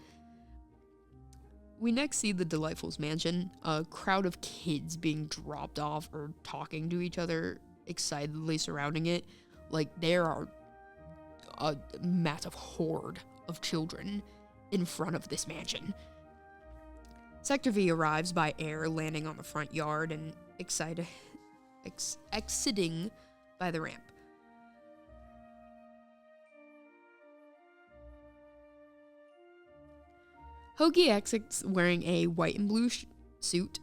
We next see the Delightfuls mansion, a crowd of kids being dropped off or talking to each other, excitedly surrounding it. Like, there are a massive horde of children in front of this mansion. Sector V arrives by air, landing on the front yard and exiting by the ramp. Hoagie exits wearing a white and blue suit,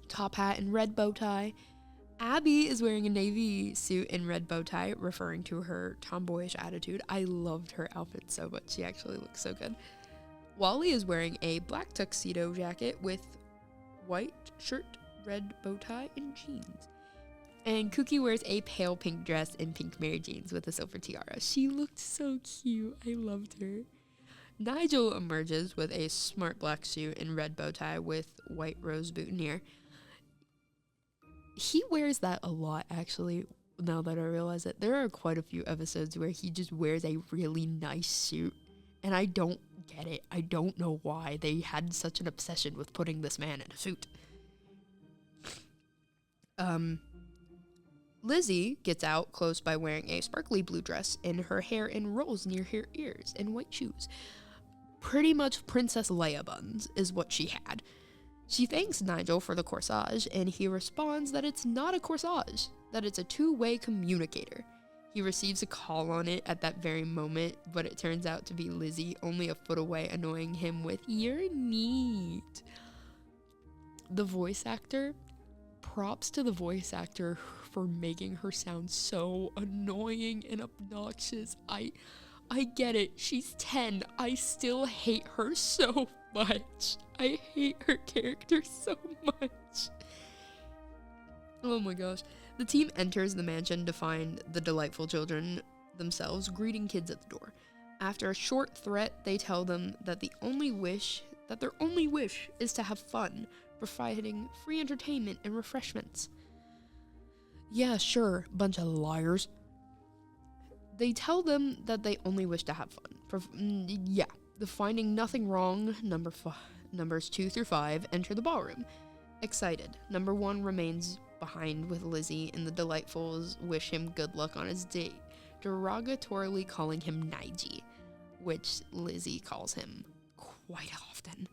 top hat, and red bow tie. Abby is wearing a navy suit and red bow tie, referring to her tomboyish attitude. I loved her outfit so much. She actually looks so good. Wally is wearing a black tuxedo jacket with white shirt, red bow tie, and jeans. And Kooky wears a pale pink dress and pink Mary Janes with a silver tiara. She looked so cute. I loved her. Nigel emerges with a smart black suit and red bow tie with white rose boutonniere. He wears that a lot, actually, now that I realize it. There are quite a few episodes where he just wears a really nice suit, and I don't get it. I don't know why they had such an obsession with putting this man in a suit. Lizzie gets out close by wearing a sparkly blue dress and her hair in rolls near her ears and white shoes. Pretty much Princess Leia buns is what she had. She thanks Nigel for the corsage, and he responds that it's not a corsage, that it's a two-way communicator. He receives a call on it at that very moment, but it turns out to be Lizzie, only a foot away, annoying him with, "You're neat." The voice actor, props to the voice actor for making her sound so annoying and obnoxious. I get it. She's 10. I still hate her so much. I hate her character so much. Oh my gosh. The team enters the mansion to find the delightful children themselves greeting kids at the door. After a short threat, they tell them that their only wish is to have fun, providing free entertainment and refreshments. Yeah, sure, bunch of liars. They tell them that they only wish to have fun. Finding nothing wrong, numbers 2 through 5 enter the ballroom. Excited, number 1 remains behind with Lizzie, and the Delightfuls wish him good luck on his date, derogatorily calling him Nige, which Lizzie calls him quite often.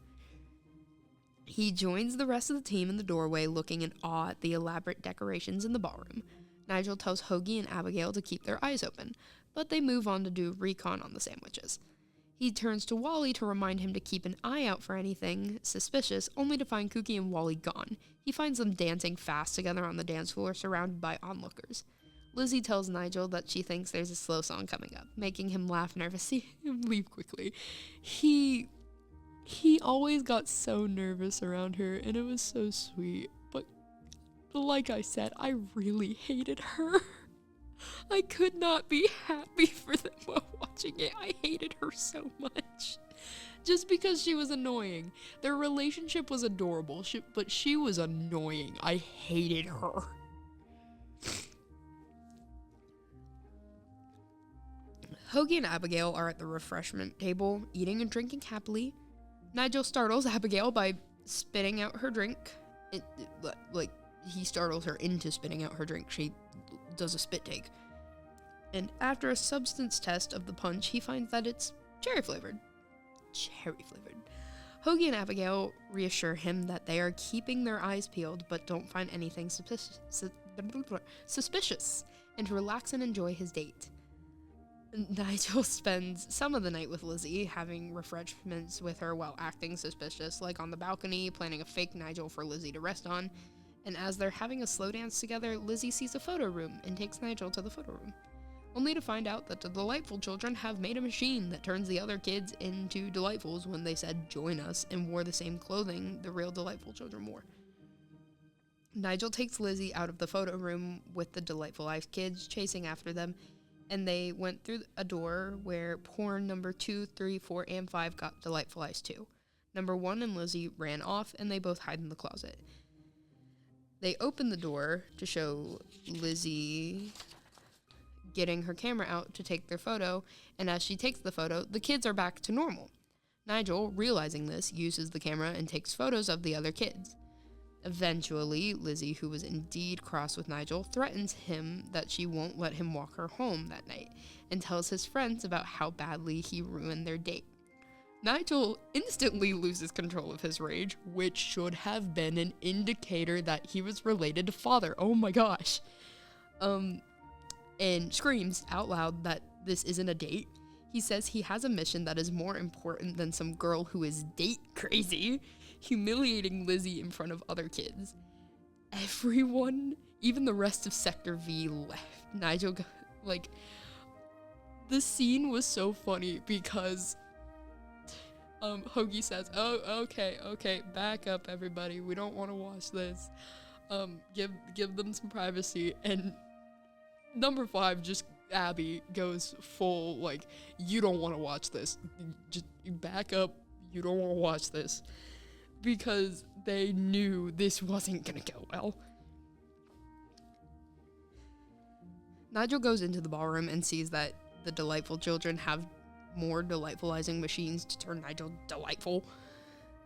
He joins the rest of the team in the doorway, looking in awe at the elaborate decorations in the ballroom. Nigel tells Hoagie and Abigail to keep their eyes open, but they move on to do recon on the sandwiches. He turns to Wally to remind him to keep an eye out for anything suspicious, only to find Kooky and Wally gone. He finds them dancing fast together on the dance floor, surrounded by onlookers. Lizzie tells Nigel that she thinks there's a slow song coming up, making him laugh nervously and leave quickly. He always got so nervous around her, and it was so sweet. But like I said, I really hated her. I could not be happy for them while watching it. I hated her so much. Just because she was annoying. Their relationship was adorable, but she was annoying. I hated her. Hoagie and Abigail are at the refreshment table, eating and drinking happily. Nigel startles Abigail by spitting out her drink. He startles her into spitting out her drink. She does a spit take. And after a substance test of the punch, he finds that it's cherry flavored. Hoagie and Abigail reassure him that they are keeping their eyes peeled, but don't find anything suspicious, and to relax and enjoy his date. Nigel spends some of the night with Lizzie, having refreshments with her while acting suspicious, like on the balcony, planning a fake Nigel for Lizzie to rest on. And as they're having a slow dance together, Lizzie sees a photo room and takes Nigel to the photo room, only to find out that the Delightful children have made a machine that turns the other kids into Delightfuls when they said join us and wore the same clothing the real Delightful children wore. Nigel takes Lizzie out of the photo room with the Delightful Eyes kids chasing after them, and they went through a door where porn number 2, 3, 4, and 5 got Delightful Eyes too. Number 1 and Lizzie ran off, and they both hide in the closet. They open the door to show Lizzie getting her camera out to take their photo, and as she takes the photo, the kids are back to normal. Nigel, realizing this, uses the camera and takes photos of the other kids. Eventually, Lizzie, who was indeed cross with Nigel, threatens him that she won't let him walk her home that night, and tells his friends about how badly he ruined their date. Nigel instantly loses control of his rage, which should have been an indicator that he was related to father. Oh my gosh. And screams out loud that this isn't a date. He says he has a mission that is more important than some girl who is date crazy, humiliating Lizzie in front of other kids. Everyone, even the rest of Sector V, left. Nigel, the scene was so funny because Hoagie says, "Oh, okay, back up, everybody. We don't want to watch this. Give them some privacy." And number 5, just Abby goes full, you don't want to watch this. Just back up. You don't want to watch this. Because they knew this wasn't going to go well. Nigel goes into the ballroom and sees that the Delightful children have more delightfulizing machines to turn Nigel delightful.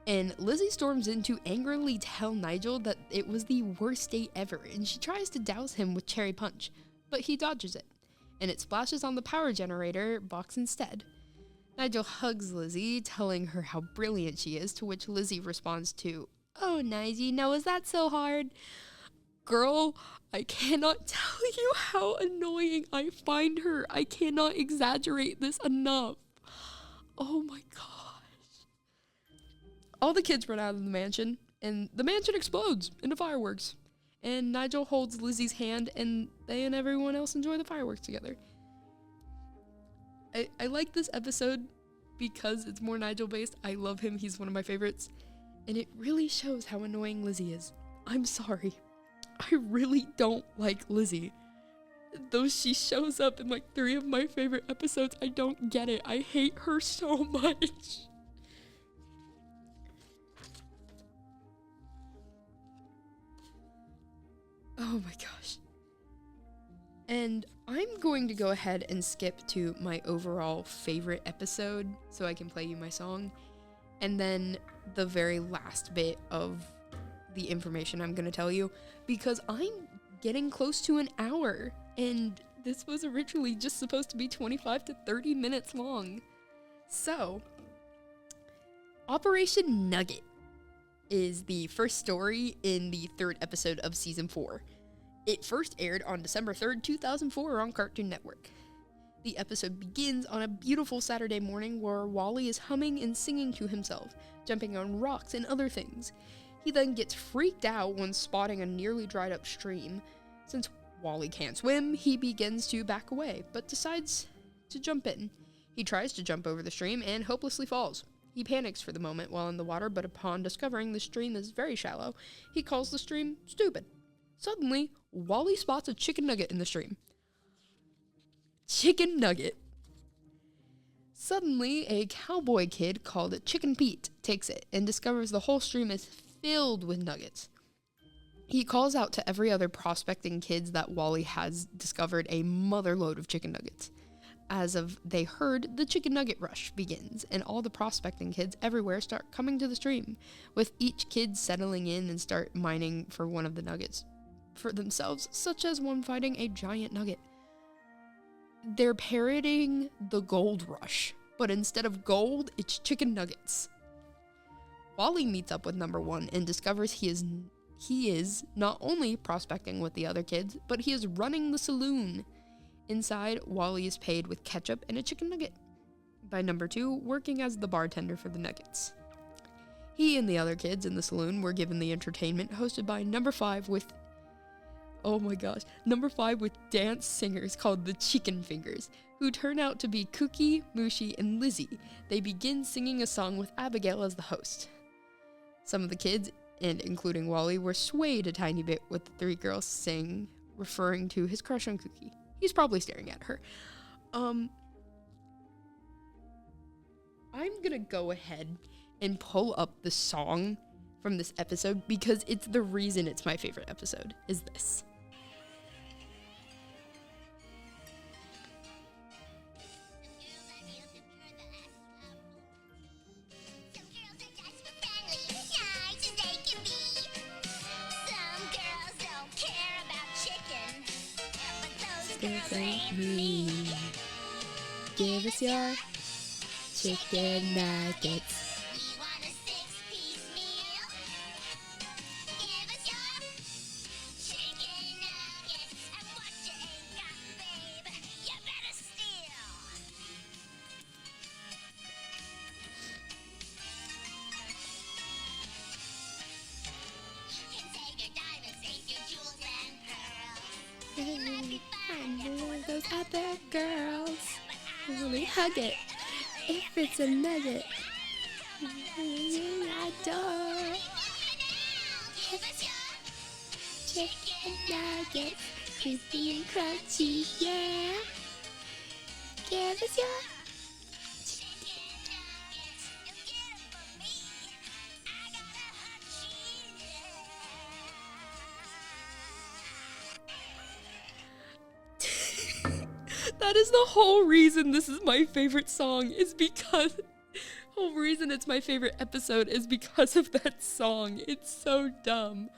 And Lizzie storms in to angrily tell Nigel that it was the worst date ever, and she tries to douse him with cherry punch, but he dodges it, and it splashes on the power generator box instead. Nigel hugs Lizzie, telling her how brilliant she is, to which Lizzie responds to, "Oh, Nige, now is that so hard?" Girl, I cannot tell you how annoying I find her. I cannot exaggerate this enough. Oh my gosh. All the kids run out of the mansion, and the mansion explodes into fireworks. and Nigel holds Lizzie's hand, and they and everyone else enjoy the fireworks together. I like this episode because it's more Nigel based. I love him. He's one of my favorites. And it really shows how annoying Lizzie is. I'm sorry. I really don't like Lizzie. Though she shows up in like 3 of my favorite episodes, I don't get it. I hate her so much. Oh my gosh. And I'm going to go ahead and skip to my overall favorite episode so I can play you my song. And then the very last bit of the information I'm going to tell you, because I'm getting close to an hour, and this was originally just supposed to be 25 to 30 minutes long. So, Operation Nugget is the first story in the 3rd episode of Season 4. It first aired on December 3rd, 2004 on Cartoon Network. The episode begins on a beautiful Saturday morning where Wally is humming and singing to himself, jumping on rocks and other things. He then gets freaked out when spotting a nearly dried up stream. Since Wally can't swim, he begins to back away, but decides to jump in. He tries to jump over the stream and hopelessly falls. He panics for the moment while in the water, but upon discovering the stream is very shallow, he calls the stream stupid. Suddenly, Wally spots a chicken nugget in the stream. Chicken nugget. Suddenly, a cowboy kid called Chicken Pete takes it and discovers the whole stream is filled with nuggets. He calls out to every other prospecting kids that Wally has discovered a motherload of chicken nuggets. As of they heard, the chicken nugget rush begins, and all the prospecting kids everywhere start coming to the stream, with each kid settling in and start mining for one of the nuggets for themselves, such as one finding a giant nugget. They're parodying the gold rush, but instead of gold, it's chicken nuggets. Wally meets up with number 1 and discovers he is not only prospecting with the other kids, but he is running the saloon. Inside, Wally is paid with ketchup and a chicken nugget by number 2, working as the bartender for the nuggets. He and the other kids in the saloon were given the entertainment hosted by number 5 with dance singers called the Chicken Fingers, who turn out to be Cookie, Mushy, and Lizzie. They begin singing a song with Abigail as the host. Some of the kids, and including Wally, were swayed a tiny bit with the 3 girls sing, referring to his crush on Cookie. He's probably staring at her. I'm gonna go ahead and pull up the song from this episode because it's the reason it's my favorite episode, is this. Me. Give us your chicken nuggets. We want a 6-piece meal. Give us your chicken nuggets. And what you ain't got, babe, you better steal. You can take your diamonds, take your jewels and pearls. You might be those other girls really hug it if it's a nugget. I adore. Give us your chicken nuggets, crispy and crunchy, yeah. Give us your chicken nuggets. You get 'em from me. I got a hot cheese, That is the whole reason this is my favorite song, whole reason it's my favorite episode is because of that song. It's so dumb.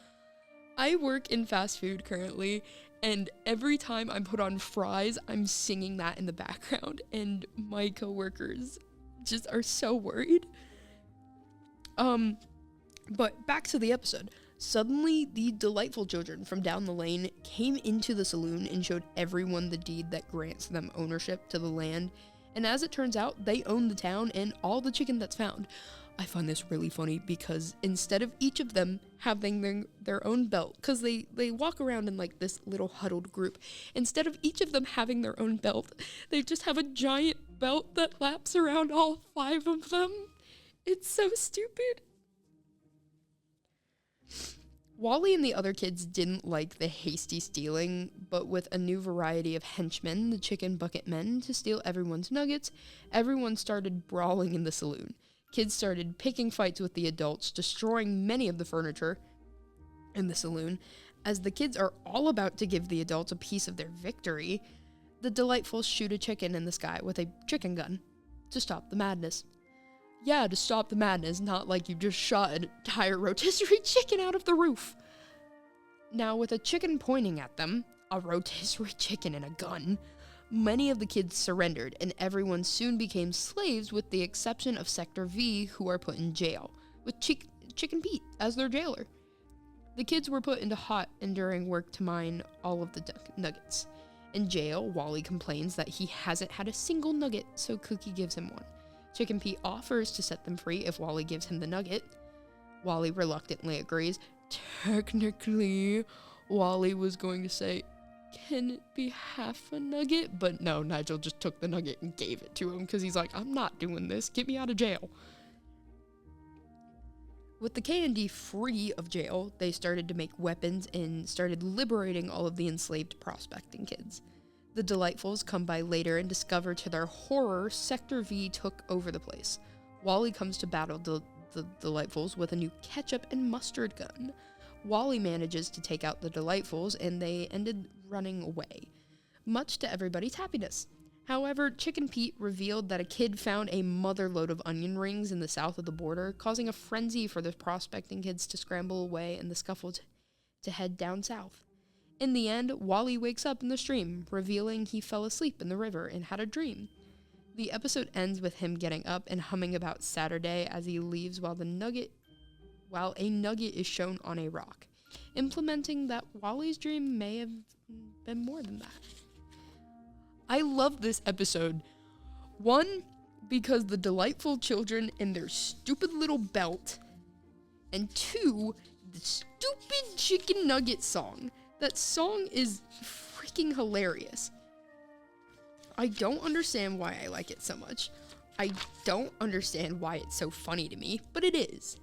I work in fast food currently, and every time I'm put on fries, I'm singing that in the background, and my coworkers just are so worried. But back to the episode. Suddenly, the delightful children from down the lane came into the saloon and showed everyone the deed that grants them ownership to the land. And as it turns out, they own the town and all the chicken that's found. I find this really funny because instead of each of them having their own belt, because they walk around in like this little huddled group, instead of each of them having their own belt, they just have a giant belt that laps around all 5 of them. It's so stupid. Wally and the other kids didn't like the hasty stealing, but with a new variety of henchmen, the Chicken Bucket Men, to steal everyone's nuggets, everyone started brawling in the saloon. Kids started picking fights with the adults, destroying many of the furniture in the saloon. As the kids are all about to give the adults a piece of their victory, the Delightfuls shoot a chicken in the sky with a chicken gun to stop the madness. Yeah, to stop the madness, not like you just shot an entire rotisserie chicken out of the roof. Now, with a chicken pointing at them, a rotisserie chicken and a gun, many of the kids surrendered, and everyone soon became slaves with the exception of Sector V, who are put in jail, with Chicken Pete as their jailer. The kids were put into hot, enduring work to mine all of the nuggets. In jail, Wally complains that he hasn't had a single nugget, so Cookie gives him one. Chicken Pete offers to set them free if Wally gives him the nugget. Wally reluctantly agrees. Technically, Wally was going to say, "Can it be half a nugget?" But no, Nigel just took the nugget and gave it to him because he's like, "I'm not doing this. Get me out of jail." With the K&D free of jail, they started to make weapons and started liberating all of the enslaved prospecting kids. The Delightfuls come by later and discover to their horror Sector V took over the place. Wally comes to battle the Delightfuls with a new ketchup and mustard gun. Wally manages to take out the Delightfuls and they ended running away, much to everybody's happiness. However, Chicken Pete revealed that a kid found a motherload of onion rings in the south of the border, causing a frenzy for the prospecting kids to scramble away and the scuffle to head down south. In the end, Wally wakes up in the stream, revealing he fell asleep in the river and had a dream. The episode ends with him getting up and humming about Saturday as he leaves while a nugget is shown on a rock, implementing that Wally's dream may have been more than that. I love this episode. 1, because the delightful children and their stupid little belt, and 2, the stupid chicken nugget song. That song is freaking hilarious. I don't understand why I like it so much. I don't understand why it's so funny to me, but it is.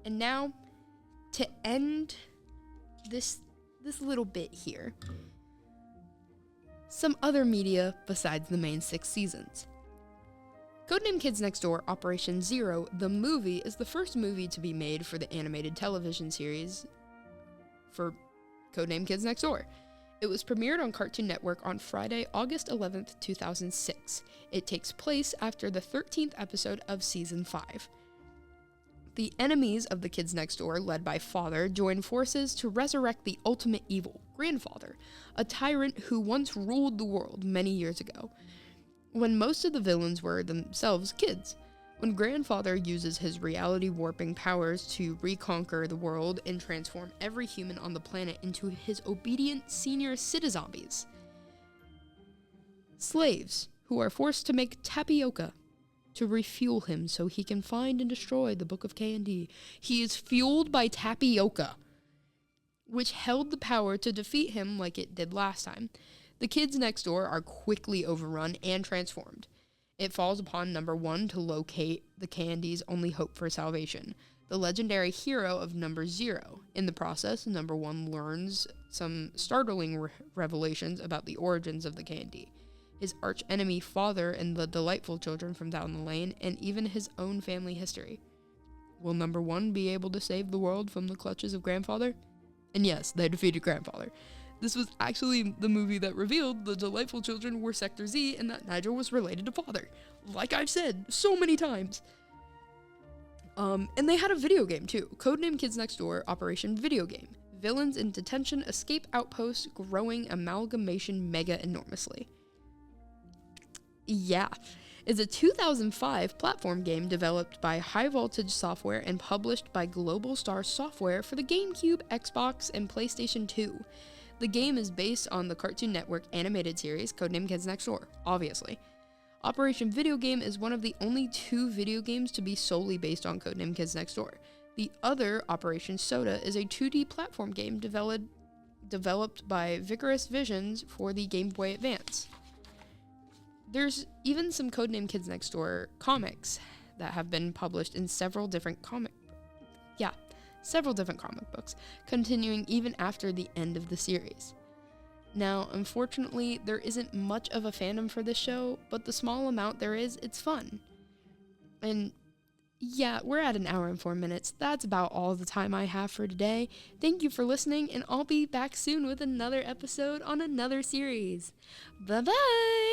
And now, to end this little bit here, some other media besides the main 6 seasons. Codename Kids Next Door Operation Zero, the movie, is the first movie to be made for the animated television series for Codename Kids Next Door. It was premiered on Cartoon Network on Friday, August 11th, 2006. It takes place after the 13th episode of Season 5. The enemies of the Kids Next Door, led by Father, join forces to resurrect the ultimate evil, Grandfather, a tyrant who once ruled the world many years ago, when most of the villains were themselves kids. When Grandfather uses his reality warping powers to reconquer the world and transform every human on the planet into his obedient senior citizens, slaves who are forced to make tapioca to refuel him so he can find and destroy the Book of K&D. He is fueled by tapioca, which held the power to defeat him like it did last time. The kids next door are quickly overrun and transformed. It falls upon number 1 to locate the K&D's only hope for salvation, the legendary hero of number 0. In the process, number 1 learns some startling revelations about the origins of the K&D, his arch-enemy Father and the delightful children from down the lane, and even his own family history. Will number 1 be able to save the world from the clutches of Grandfather? And yes, they defeated Grandfather. This was actually the movie that revealed the delightful children were Sector Z and that Nigel was related to Father. Like I've said so many times. And they had a video game too. Codename Kids Next Door Operation Video Game. Villains in detention, escape outpost, growing amalgamation mega enormously. Yeah. It's a 2005 platform game developed by High Voltage Software and published by Global Star Software for the GameCube, Xbox, and PlayStation 2. The game is based on the Cartoon Network animated series Codename Kids Next Door, obviously. Operation Video Game is one of the only 2 video games to be solely based on Codename Kids Next Door. The other, Operation Soda, is a 2D platform game developed by Vigorous Visions for the Game Boy Advance. There's even some Codename Kids Next Door comics that have been published in several different comic books, continuing even after the end of the series. Now, unfortunately, there isn't much of a fandom for this show, but the small amount there is, it's fun. And yeah, we're at 1 hour and 4 minutes. That's about all the time I have for today. Thank you for listening, and I'll be back soon with another episode on another series. Bye-bye!